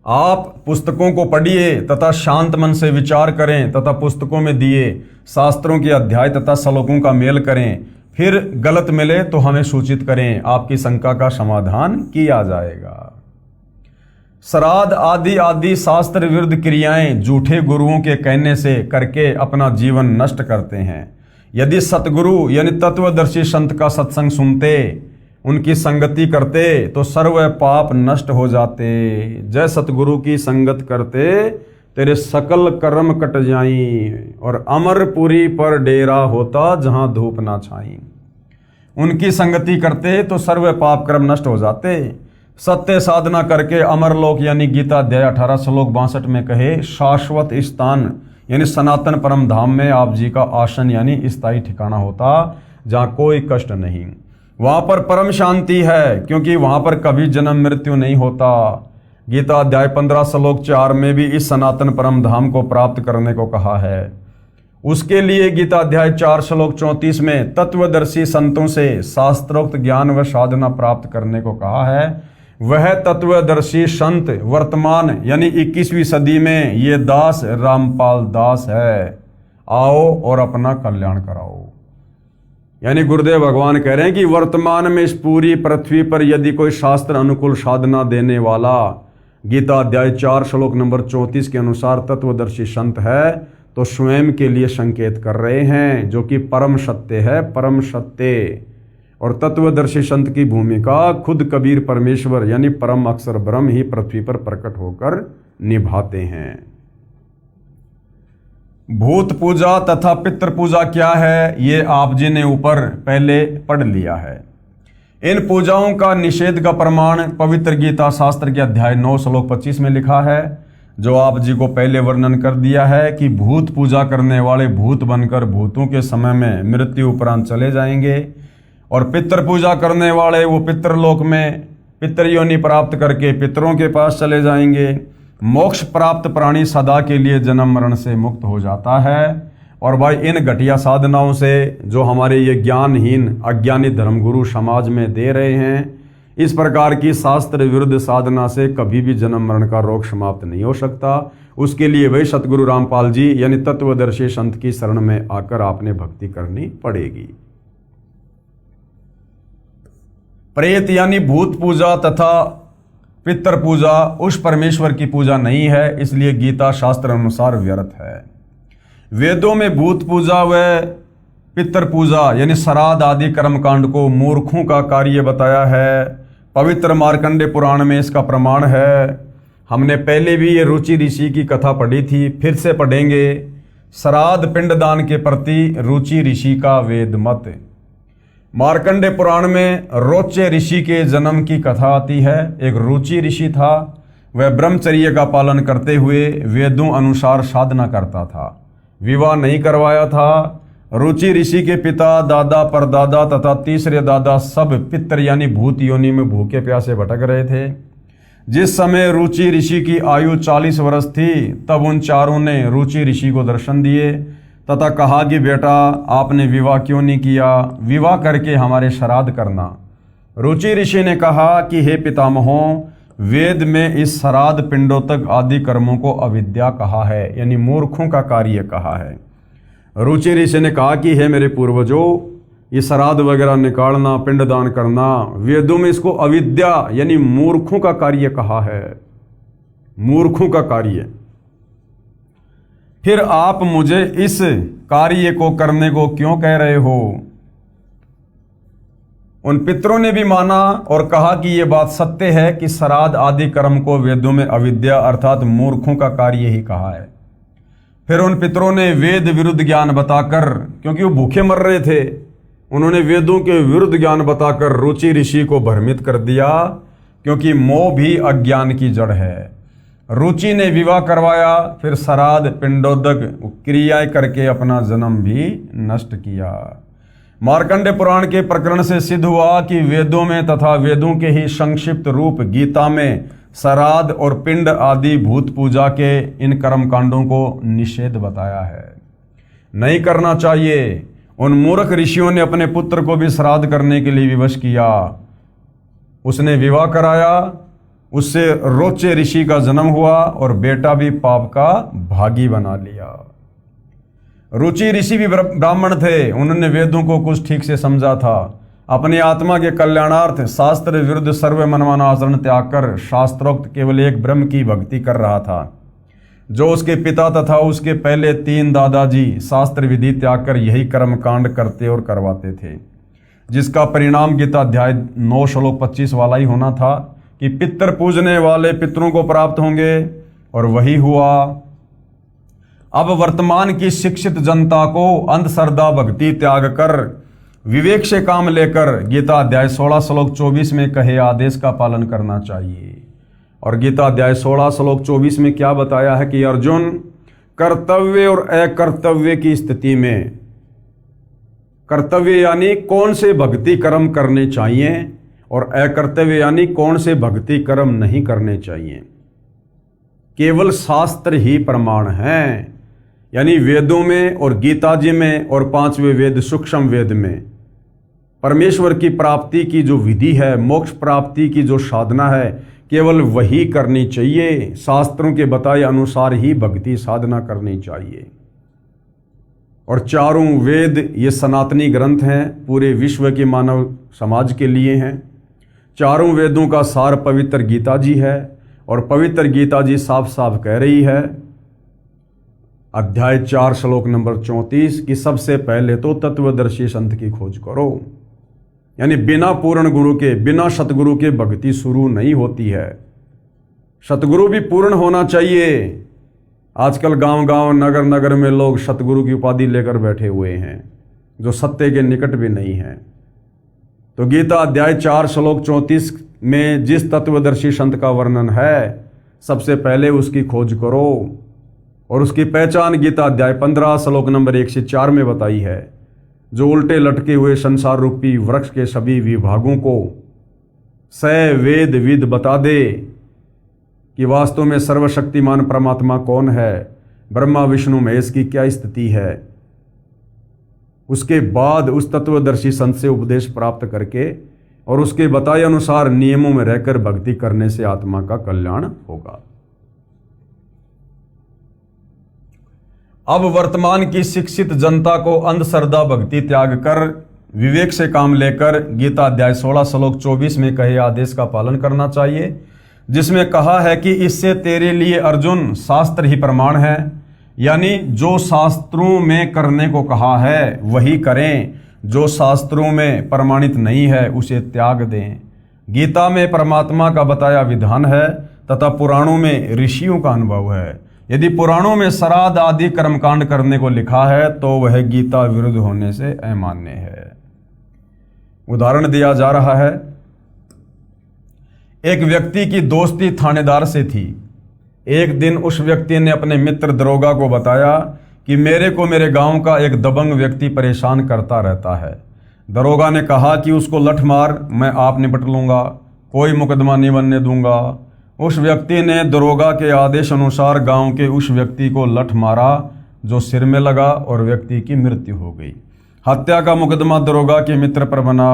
आप पुस्तकों को पढ़िए तथा शांत मन से विचार करें तथा पुस्तकों में दिए शास्त्रों के अध्याय तथा श्लोकों का मेल करें। फिर गलत मिले तो हमें सूचित करें, आपकी शंका का समाधान किया जाएगा। श्राद्ध आदि आदि शास्त्र विरुद्ध क्रियाएं झूठे गुरुओं के कहने से करके अपना जीवन नष्ट करते हैं। यदि सतगुरु यानी तत्वदर्शी संत का सत्संग सुनते, उनकी संगति करते तो सर्व पाप नष्ट हो जाते। जय सतगुरु की संगत करते तेरे सकल कर्म कट जाई और अमरपुरी पर डेरा होता जहां धूप ना छाई। उनकी संगति करते तो सर्व पाप कर्म नष्ट हो जाते। सत्य साधना करके अमरलोक यानी गीता अध्याय 18 श्लोक 62 में कहे शाश्वत स्थान यानी सनातन परम धाम में आप जी का आसन यानी स्थायी ठिकाना होता जहां कोई कष्ट नहीं। वहां पर परम शांति है क्योंकि वहां पर कभी जन्म मृत्यु नहीं होता। गीता अध्याय 15 श्लोक 4 में भी इस सनातन परम धाम को प्राप्त करने को कहा है। उसके लिए गीता अध्याय 4 श्लोक 34 में तत्वदर्शी संतों से शास्त्रोक्त ज्ञान व साधना प्राप्त करने को कहा है। वह तत्वदर्शी संत वर्तमान यानी 21वीं सदी में ये दास रामपाल दास है। आओ और अपना कल्याण कराओ। यानी गुरुदेव भगवान कह रहे हैं कि वर्तमान में इस पूरी पृथ्वी पर यदि कोई शास्त्र अनुकूल साधना देने वाला गीता अध्याय 4 श्लोक नंबर 34 के अनुसार तत्वदर्शी संत है तो स्वयं के लिए संकेत कर रहे हैं, जो कि परम सत्य है। परम सत्य और तत्वदर्शी संत की भूमिका खुद कबीर परमेश्वर यानी परम अक्षर ब्रह्म ही पृथ्वी पर प्रकट होकर निभाते हैं। भूत पूजा तथा पितृ पूजा क्या है, ये आप जी ने ऊपर पहले पढ़ लिया है। इन पूजाओं का निषेध का प्रमाण पवित्र गीता शास्त्र के अध्याय 9 श्लोक 25 में लिखा है, जो आप जी को पहले वर्णन कर दिया है कि भूत पूजा करने वाले भूत बनकर भूतों के समय में मृत्यु उपरांत चले जाएंगे और पितृ पूजा करने वाले वो पितृलोक में पितृयोनि प्राप्त करके पितरों के पास चले जाएंगे। मोक्ष प्राप्त प्राणी सदा के लिए जन्म मरण से मुक्त हो जाता है और भाई इन घटिया साधनाओं से जो हमारे ये ज्ञानहीन अज्ञानी धर्मगुरु समाज में दे रहे हैं, इस प्रकार की शास्त्र विरुद्ध साधना से कभी भी जन्म मरण का रोग समाप्त नहीं हो सकता। उसके लिए वही सतगुरु रामपाल जी यानी तत्वदर्शी संत की शरण में आकर आपने भक्ति करनी पड़ेगी। प्रेत यानी भूत पूजा तथा पितर पूजा उस परमेश्वर की पूजा नहीं है, इसलिए गीता शास्त्र अनुसार व्यर्थ है। वेदों में भूत पूजा व पितर पूजा यानी श्राद्ध आदि कर्मकांड को मूर्खों का कार्य बताया है। पवित्र मार्कंडे पुराण में इसका प्रमाण है। हमने पहले भी ये रुचि ऋषि की कथा पढ़ी थी, फिर से पढ़ेंगे। श्राद्ध पिंडदान के प्रति रुचि ऋषि का वेद मत। मार्कंडे पुराण में रोचे ऋषि के जन्म की कथा आती है। एक रुचि ऋषि था, वह ब्रह्मचर्य का पालन करते हुए वेदों अनुसार साधना करता था, विवाह नहीं करवाया था। रुचि ऋषि के पिता, दादा, परदादा तथा तीसरे दादा सब पितर यानी भूत योनि में भूखे प्यासे भटक रहे थे। जिस समय रुचि ऋषि की आयु 40 वर्ष थी, तब उन चारों ने रुचि ऋषि को दर्शन दिए तथा कहा कि बेटा आपने विवाह क्यों नहीं किया, विवाह करके हमारे श्राद्ध करना। रुचि ऋषि ने कहा कि हे पितामहों, वेद में इस श्राद्ध पिंडोतक आदि कर्मों को अविद्या कहा है, यानी मूर्खों का कार्य कहा है। रुचि ऋषि ने कहा कि हे मेरे पूर्वजों, ये श्राद्ध वगैरह निकालना, पिंडदान करना, वेदों में इसको अविद्या यानी मूर्खों का कार्य कहा है, मूर्खों का कार्य। फिर आप मुझे इस कार्य को करने को क्यों कह रहे हो? उन पितरों ने भी माना और कहा कि यह बात सत्य है कि श्राद्ध आदि कर्म को वेदों में अविद्या अर्थात मूर्खों का कार्य ही कहा है। फिर उन पितरों ने वेद विरुद्ध ज्ञान बताकर, क्योंकि वो भूखे मर रहे थे, उन्होंने वेदों के विरुद्ध ज्ञान बताकर रुचि ऋषि को भ्रमित कर दिया, क्योंकि मोह भी अज्ञान की जड़ है। रुचि ने विवाह करवाया, फिर श्राद्ध पिंडोदक क्रियाएं करके अपना जन्म भी नष्ट किया। मार्कंडे पुराण के प्रकरण से सिद्ध हुआ कि वेदों में तथा वेदों के ही संक्षिप्त रूप गीता में श्राद्ध और पिंड आदि भूत पूजा के इन कर्मकांडों को निषेध बताया है, नहीं करना चाहिए। उन मूर्ख ऋषियों ने अपने पुत्र को भी श्राद्ध करने के लिए विवश किया। उसने विवाह कराया, उससे रोचे ऋषि का जन्म हुआ और बेटा भी पाप का भागी बना लिया। रुचि ऋषि भी ब्राह्मण थे, उन्होंने वेदों को कुछ ठीक से समझा था। अपनी आत्मा के कल्याणार्थ शास्त्र विरुद्ध सर्व मनमाना आचरण त्याग कर शास्त्रोक्त केवल एक ब्रह्म की भक्ति कर रहा था। जो उसके पिता तथा उसके पहले 3 दादाजी शास्त्र विधि त्याग कर यही कर्म कांड करते और करवाते थे, जिसका परिणाम गीता अध्याय 9 श्लोक 25 वाला ही होना था कि पितर पूजने वाले पितरों को प्राप्त होंगे, और वही हुआ। अब वर्तमान की शिक्षित जनता को अंधश्रद्धा भक्ति त्याग कर विवेक से काम लेकर गीता अध्याय 16 श्लोक 24 में कहे आदेश का पालन करना चाहिए। और गीता अध्याय 16 श्लोक 24 में क्या बताया है कि अर्जुन, कर्तव्य और अकर्तव्य की स्थिति में, कर्तव्य यानी कौन से भक्ति कर्म करने चाहिए और अकर्तव्य यानी कौन से भक्ति कर्म नहीं करने चाहिए, केवल शास्त्र ही प्रमाण है। यानी वेदों में और गीता जी में और 5वें वेद सूक्ष्म वेद में परमेश्वर की प्राप्ति की जो विधि है, मोक्ष प्राप्ति की जो साधना है, केवल वही करनी चाहिए। शास्त्रों के बताए अनुसार ही भक्ति साधना करनी चाहिए। और चारों वेद ये सनातनी ग्रंथ हैं, पूरे विश्व के मानव समाज के लिए हैं। चारों वेदों का सार पवित्र गीता जी है, और पवित्र गीता जी साफ साफ कह रही है अध्याय 4 श्लोक नंबर 34 कि सबसे पहले तो तत्वदर्शी संत की खोज करो। यानी बिना पूर्ण गुरु के, बिना सतगुरु के भक्ति शुरू नहीं होती है। सतगुरु भी पूर्ण होना चाहिए। आजकल गांव गांव नगर नगर में लोग सतगुरु की उपाधि लेकर बैठे हुए हैं, जो सत्य के निकट भी नहीं है। तो गीता अध्याय 4 श्लोक 34 में जिस तत्वदर्शी संत का वर्णन है, सबसे पहले उसकी खोज करो। और उसकी पहचान गीता अध्याय 15 श्लोक नंबर 1 से 4 में बताई है, जो उल्टे लटके हुए संसार रूपी वृक्ष के सभी विभागों को स वेद विद बता दे कि वास्तव में सर्वशक्तिमान परमात्मा कौन है, ब्रह्मा विष्णु महेश की क्या स्थिति है, उसके बाद उस तत्वदर्शी संत से उपदेश प्राप्त करके और उसके बताए अनुसार नियमों में रहकर भक्ति करने से आत्मा का कल्याण होगा। अब वर्तमान की शिक्षित जनता को अंधश्रद्धा भक्ति त्याग कर विवेक से काम लेकर गीता अध्याय 16 श्लोक 24 में कहे आदेश का पालन करना चाहिए, जिसमें कहा है कि इससे तेरे लिए अर्जुन शास्त्र ही प्रमाण है। यानी जो शास्त्रों में करने को कहा है वही करें, जो शास्त्रों में प्रमाणित नहीं है उसे त्याग दें। गीता में परमात्मा का बताया विधान है तथा पुराणों में ऋषियों का अनुभव है। यदि पुराणों में श्राद्ध आदि कर्मकांड करने को लिखा है तो वह गीता विरुद्ध होने से अमान्य है। उदाहरण दिया जा रहा है, एक व्यक्ति की दोस्ती थानेदार से थी। एक दिन उस व्यक्ति ने अपने मित्र दरोगा को बताया कि मेरे को मेरे गांव का एक दबंग व्यक्ति परेशान करता रहता है। दरोगा ने कहा कि उसको लठ मार, मैं आप निपट लूंगा, कोई मुकदमा नहीं बनने दूंगा। उस व्यक्ति ने दरोगा के आदेश अनुसार गांव के उस व्यक्ति को लठ मारा जो सिर में लगा और व्यक्ति की मृत्यु हो गई। हत्या का मुकदमा दरोगा के मित्र पर बना।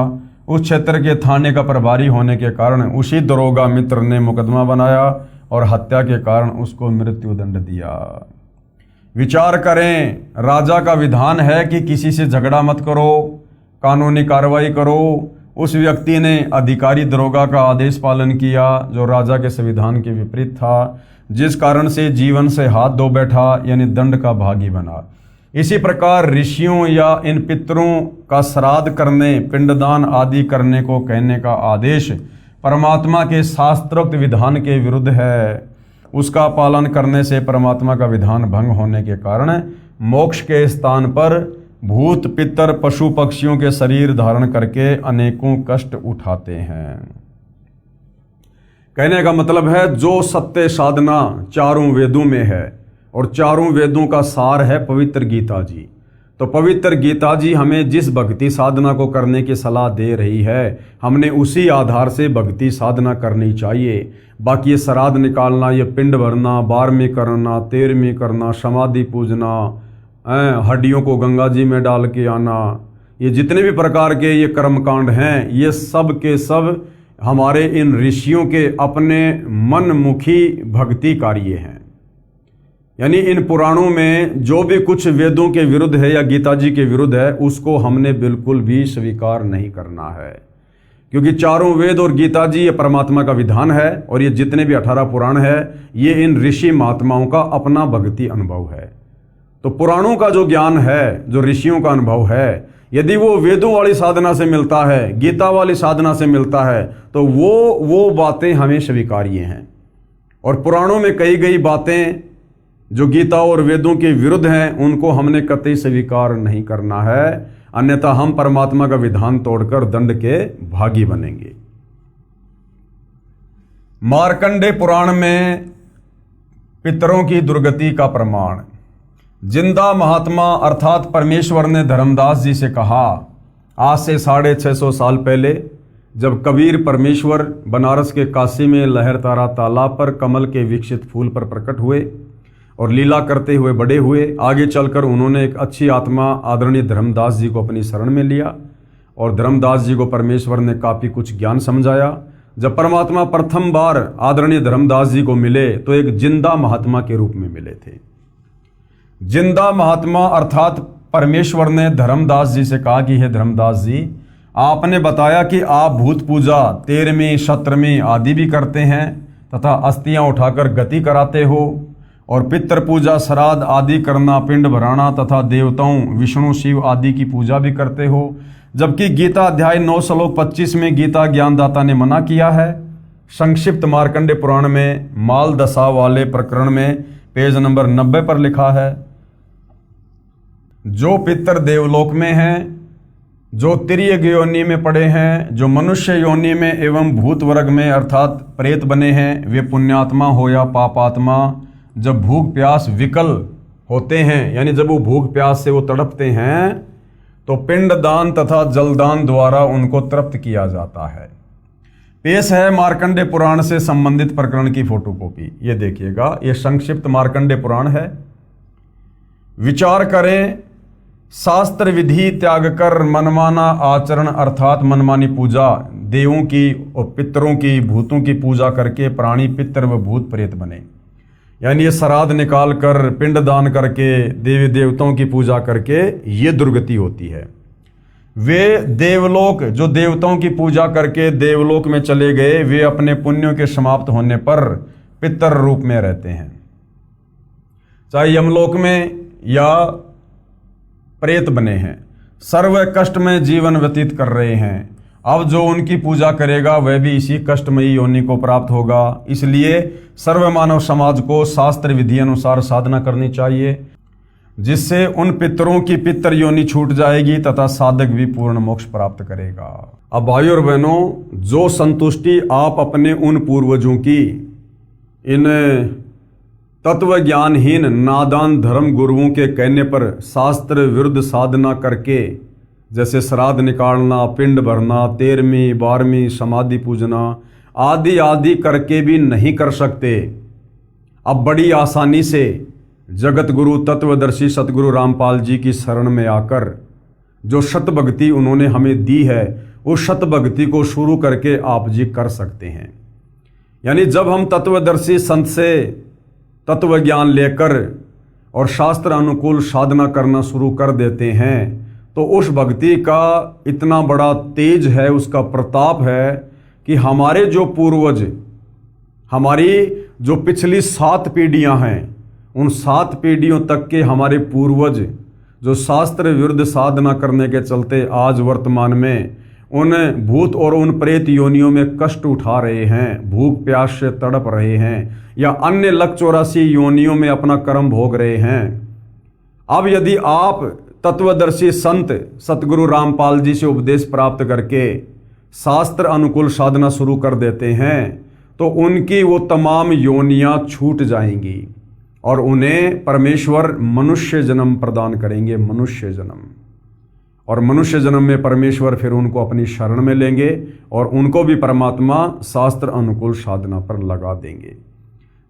उस क्षेत्र के थाने का प्रभारी होने के कारण उसी दरोगा मित्र ने मुकदमा बनाया और हत्या के कारण उसको मृत्यु दंड दिया। विचार करें, राजा का विधान है कि किसी से झगड़ा मत करो, कानूनी कार्रवाई करो। उस व्यक्ति ने अधिकारी दरोगा का आदेश पालन किया जो राजा के संविधान के विपरीत था, जिस कारण से जीवन से हाथ धो बैठा, यानी दंड का भागी बना। इसी प्रकार ऋषियों या इन पितरों का श्राद्ध करने, पिंडदान आदि करने को कहने का आदेश परमात्मा के शास्त्रोक्त विधान के विरुद्ध है। उसका पालन करने से परमात्मा का विधान भंग होने के कारण मोक्ष के स्थान पर भूत पितर पशु पक्षियों के शरीर धारण करके अनेकों कष्ट उठाते हैं। कहने का मतलब है जो सत्य साधना चारों वेदों में है और चारों वेदों का सार है पवित्र गीता जी, तो पवित्र गीता जी हमें जिस भक्ति साधना को करने की सलाह दे रही है, हमने उसी आधार से भक्ति साधना करनी चाहिए। बाकी ये श्राद्ध निकालना, ये पिंड भरना, 12वीं करना, 13वीं करना, समाधि पूजना, हड्डियों को गंगा जी में डाल के आना, ये जितने भी प्रकार के ये कर्मकांड हैं, ये सब के सब हमारे इन ऋषियों के अपने मनमुखी भक्ति कार्य हैं। यानी इन पुराणों में जो भी कुछ वेदों के विरुद्ध है या गीता जी के विरुद्ध है, उसको हमने बिल्कुल भी स्वीकार नहीं करना है, क्योंकि चारों वेद और गीता जी ये परमात्मा का विधान है और ये जितने भी 18 पुराण है ये इन ऋषि महात्माओं का अपना भक्ति अनुभव है। तो पुराणों का जो ज्ञान है, जो ऋषियों का अनुभव है, यदि वो वेदों वाली साधना से मिलता है, गीता वाली साधना से मिलता है, तो वो बातें हमें स्वीकार्य हैं। और पुराणों में कही गई बातें जो गीता और वेदों के विरुद्ध हैं, उनको हमने कतई स्वीकार नहीं करना है, अन्यथा हम परमात्मा का विधान तोड़कर दंड के भागी बनेंगे। मार्कंडे पुराण में पितरों की दुर्गति का प्रमाण। जिंदा महात्मा अर्थात परमेश्वर ने धर्मदास जी से कहा, आज से 650 साल पहले जब कबीर परमेश्वर बनारस के काशी में लहरतारा तालाब पर कमल के विकसित फूल पर प्रकट हुए और लीला करते हुए बड़े हुए, आगे चलकर उन्होंने एक अच्छी आत्मा आदरणीय धर्मदास जी को अपनी शरण में लिया और धर्मदास जी को परमेश्वर ने काफ़ी कुछ ज्ञान समझाया। जब परमात्मा प्रथम बार आदरणीय धर्मदास जी को मिले तो एक जिंदा महात्मा के रूप में मिले थे। जिंदा महात्मा अर्थात परमेश्वर ने धर्मदास जी से कहा कि हे धर्मदास जी, आपने बताया कि आप भूत पूजा 13वीं 17वीं आदि भी करते हैं तथा अस्थियां उठाकर गति कराते हो और पितृ पूजा श्राद्ध आदि करना, पिंड भराना तथा देवताओं विष्णु शिव आदि की पूजा भी करते हो, जबकि गीता अध्याय 9 श्लोक 25 में गीता ज्ञानदाता ने मना किया है। संक्षिप्त मार्कंडे पुराण में माल दशा वाले प्रकरण में पेज नंबर 90 पर लिखा है, जो पितर देवलोक में हैं, जो तिर्यक योनि में पड़े हैं, जो मनुष्य योनि में एवं भूत वर्ग में अर्थात प्रेत बने हैं, वे पुण्यात्मा हो या पापात्मा, जब भूख प्यास विकल होते हैं, यानी जब वो भूख प्यास से वो तड़पते हैं, तो पिंड दान तथा जलदान द्वारा उनको तृप्त किया जाता है। पेश है मार्कंडे पुराण से संबंधित प्रकरण की फोटोकॉपी। ये देखिएगा, ये संक्षिप्त मार्कंडे पुराण है। विचार करें शास्त्र विधि त्याग कर मनमाना आचरण अर्थात मनमानी पूजा, देवों की और पितरों की भूतों की पूजा करके प्राणी पितर व भूत प्रेत बने। यानी ये श्राद्ध निकाल कर पिंड दान करके देवी देवताओं की पूजा करके ये दुर्गति होती है। वे देवलोक जो देवताओं की पूजा करके देवलोक में चले गए, वे अपने पुण्यों के समाप्त होने पर पितर रूप में रहते हैं, चाहे यमलोक में या प्रेत बने हैं, सर्व कष्ट में जीवन व्यतीत कर रहे हैं। अब जो उनकी पूजा करेगा वह भी इसी कष्टमयी योनि को प्राप्त होगा। इसलिए सर्व मानव समाज को शास्त्र विधि अनुसार साधना करनी चाहिए, जिससे उन पितरों की पितर योनि छूट जाएगी तथा साधक भी पूर्ण मोक्ष प्राप्त करेगा। अब भाइयों और बहनों, जो संतुष्टि आप अपने उन पूर्वजों की इन तत्व ज्ञानहीन नादान धर्म गुरुओं के कहने पर शास्त्र विरुद्ध साधना करके, जैसे श्राद्ध निकालना, पिंड भरना, 13वीं 12वीं समाधि पूजना आदि आदि करके भी नहीं कर सकते, अब बड़ी आसानी से जगत गुरु तत्वदर्शी सतगुरु रामपाल जी की शरण में आकर जो शत भक्ति उन्होंने हमें दी है, उस शत भक्ति को शुरू करके आप जी कर सकते हैं। यानी जब हम तत्वदर्शी संत से तत्व ज्ञान लेकर और शास्त्र अनुकूल साधना करना शुरू कर देते हैं, तो उस भक्ति का इतना बड़ा तेज है, उसका प्रताप है कि हमारे जो पूर्वज, हमारी जो पिछली 7 पीढ़ियां हैं, उन 7 पीढ़ियों तक के हमारे पूर्वज जो शास्त्र विरुद्ध साधना करने के चलते आज वर्तमान में उन भूत और उन प्रेत योनियों में कष्ट उठा रहे हैं, भूख प्यास से तड़प रहे हैं, या अन्य लक 84 योनियों में अपना कर्म भोग रहे हैं। अब यदि आप तत्वदर्शी संत सतगुरु रामपाल जी से उपदेश प्राप्त करके शास्त्र अनुकूल साधना शुरू कर देते हैं, तो उनकी वो तमाम योनियां छूट जाएंगी और उन्हें परमेश्वर मनुष्य जन्म प्रदान करेंगे, मनुष्य जन्म। और मनुष्य जन्म में परमेश्वर फिर उनको अपनी शरण में लेंगे और उनको भी परमात्मा शास्त्र अनुकूल साधना पर लगा देंगे।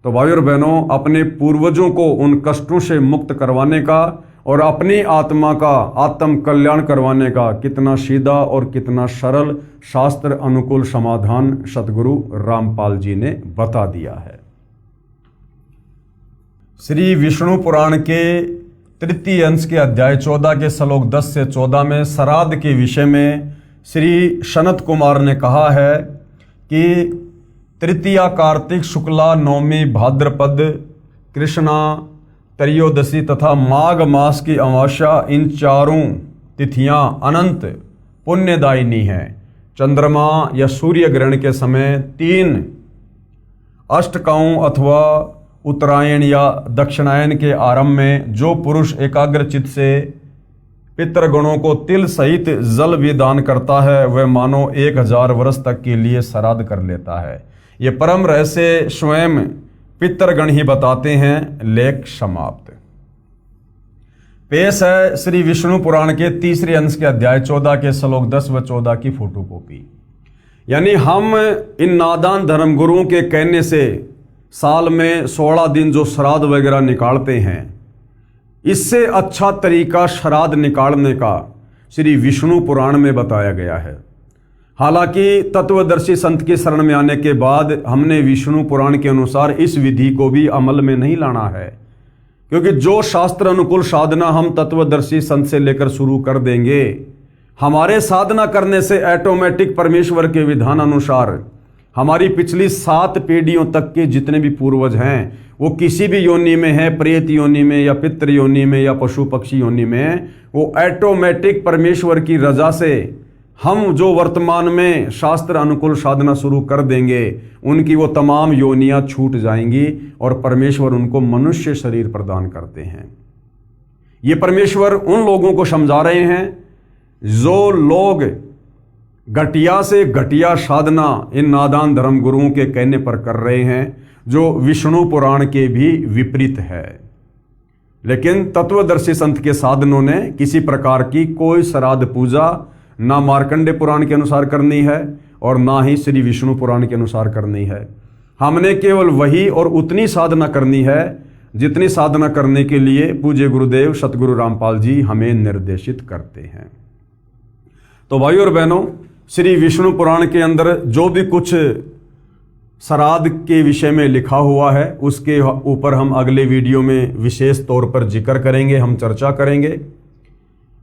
तो भाइयों और बहनों, अपने पूर्वजों को उन कष्टों से मुक्त करवाने का और अपनी आत्मा का आत्म कल्याण करवाने का कितना सीधा और कितना सरल शास्त्र अनुकूल समाधान सतगुरु रामपाल जी ने बता दिया है। श्री विष्णु पुराण के 3 अंश के अध्याय 14 के श्लोक 10 से 14 में श्राद्ध के विषय में श्री सनत कुमार ने कहा है कि तृतीया कार्तिक शुक्ला नवमी भाद्रपद कृष्णा त्रयोदशी तथा माघ मास की अमावस्या, इन चारों तिथियां अनंत पुण्यदायिनी हैं। चंद्रमा या सूर्य ग्रहण के समय 3 अष्टकाओं अथवा उत्तरायण या दक्षिणायन के आरंभ में जो पुरुष एकाग्रचित से पितृगणों को तिल सहित जल भी दान करता है, वह मानो 1000 वर्ष तक के लिए श्राद्ध कर लेता है। ये परम रहस्य स्वयं पितृगण ही बताते हैं। लेख समाप्त। पेश है श्री विष्णु पुराण के 3 अंश के अध्याय 14 के श्लोक 10 व 14 की फोटोकॉपी। यानी हम इन नादान धर्म गुरुओं के कहने से साल में 16 दिन जो श्राद्ध वगैरह निकालते हैं, इससे अच्छा तरीका श्राद्ध निकालने का श्री विष्णु पुराण में बताया गया है। हालांकि तत्वदर्शी संत की शरण में आने के बाद हमने विष्णु पुराण के अनुसार इस विधि को भी अमल में नहीं लाना है, क्योंकि जो शास्त्र अनुकूल साधना हम तत्वदर्शी संत से लेकर शुरू कर देंगे, हमारे साधना करने से ऑटोमेटिक परमेश्वर के विधान अनुसार हमारी पिछली 7 पीढ़ियों तक के जितने भी पूर्वज हैं, वो किसी भी योनि में है, प्रेत योनि में या पितृ योनि में या पशु पक्षी योनि में, वो ऑटोमेटिक परमेश्वर की रजा से हम जो वर्तमान में शास्त्र अनुकूल साधना शुरू कर देंगे, उनकी वो तमाम योनियां छूट जाएंगी और परमेश्वर उनको मनुष्य शरीर प्रदान करते हैं। ये परमेश्वर उन लोगों को समझा रहे हैं जो लोग घटिया से घटिया साधना इन नादान धर्म गुरुओं के कहने पर कर रहे हैं, जो विष्णु पुराण के भी विपरीत है। लेकिन तत्वदर्शी संत के साधनों ने किसी प्रकार की कोई श्राद्ध पूजा ना मार्कंडे पुराण के अनुसार करनी है और ना ही श्री विष्णु पुराण के अनुसार करनी है। हमने केवल वही और उतनी साधना करनी है जितनी साधना करने के लिए पूज्य गुरुदेव सतगुरु रामपाल जी हमें निर्देशित करते हैं। तो भाइयों और बहनों, श्री विष्णु पुराण के अंदर जो भी कुछ श्राद्ध के विषय में लिखा हुआ है उसके ऊपर हम अगले वीडियो में विशेष तौर पर जिक्र करेंगे, हम चर्चा करेंगे।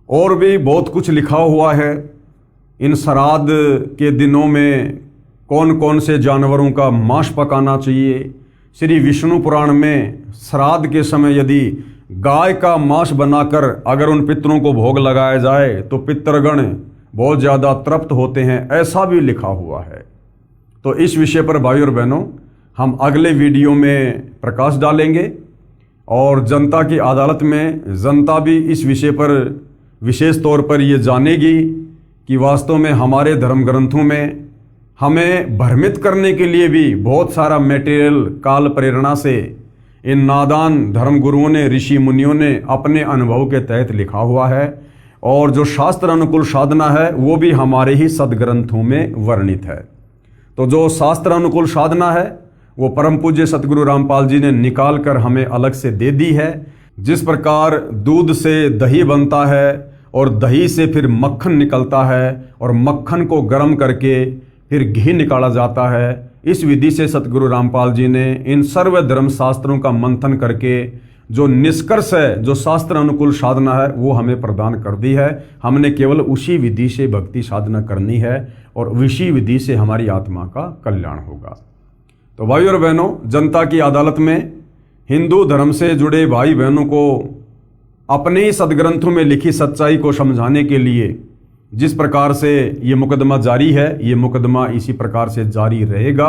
और भी बहुत कुछ लिखा हुआ है इन श्राद्ध के दिनों में कौन कौन से जानवरों का मांस पकाना चाहिए। श्री विष्णु पुराण में श्राद्ध के समय यदि गाय का मांस बनाकर अगर उन पितरों को भोग लगाया जाए तो पितृगण बहुत ज़्यादा तृप्त होते हैं, ऐसा भी लिखा हुआ है। तो इस विषय पर भाइयों और बहनों हम अगले वीडियो में प्रकाश डालेंगे और जनता की अदालत में जनता भी इस विषय पर विशेष तौर पर ये जानेगी कि वास्तव में हमारे धर्म ग्रंथों में हमें भ्रमित करने के लिए भी बहुत सारा मटेरियल काल प्रेरणा से इन नादान धर्म गुरुओं ने, ऋषि मुनियों ने अपने अनुभव के तहत लिखा हुआ है। और जो शास्त्र अनुकूल साधना है वो भी हमारे ही सदग्रंथों में वर्णित है। तो जो शास्त्र अनुकूल साधना है वो परम पूज्य सतगुरु रामपाल जी ने निकाल कर हमें अलग से दे दी है। जिस प्रकार दूध से दही बनता है और दही से फिर मक्खन निकलता है और मक्खन को गर्म करके फिर घी निकाला जाता है, इस विधि से सतगुरु रामपाल जी ने इन सर्व धर्म शास्त्रों का मंथन करके जो निष्कर्ष है, जो शास्त्र अनुकूल साधना है वो हमें प्रदान कर दी है। हमने केवल उसी विधि से भक्ति साधना करनी है और उसी विधि से हमारी आत्मा का कल्याण होगा। तो भाइयों और बहनों, जनता की अदालत में हिंदू धर्म से जुड़े भाई बहनों को अपने ही सदग्रंथों में लिखी सच्चाई को समझाने के लिए जिस प्रकार से ये मुकदमा जारी है, ये मुकदमा इसी प्रकार से जारी रहेगा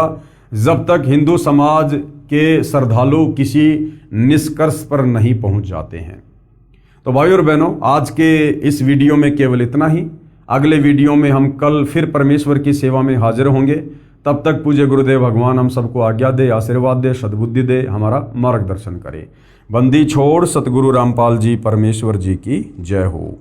जब तक हिंदू समाज के श्रद्धालु किसी निष्कर्ष पर नहीं पहुंच जाते हैं। तो भाइयों और बहनों, आज के इस वीडियो में केवल इतना ही। अगले वीडियो में हम कल फिर परमेश्वर की सेवा में हाजिर होंगे। तब तक पूज्य गुरुदेव भगवान हम सबको आज्ञा दे, आशीर्वाद दे, सद्बुद्धि दे, हमारा मार्गदर्शन करे। बंदी छोड़ सतगुरु रामपाल जी परमेश्वर जी की जय हो।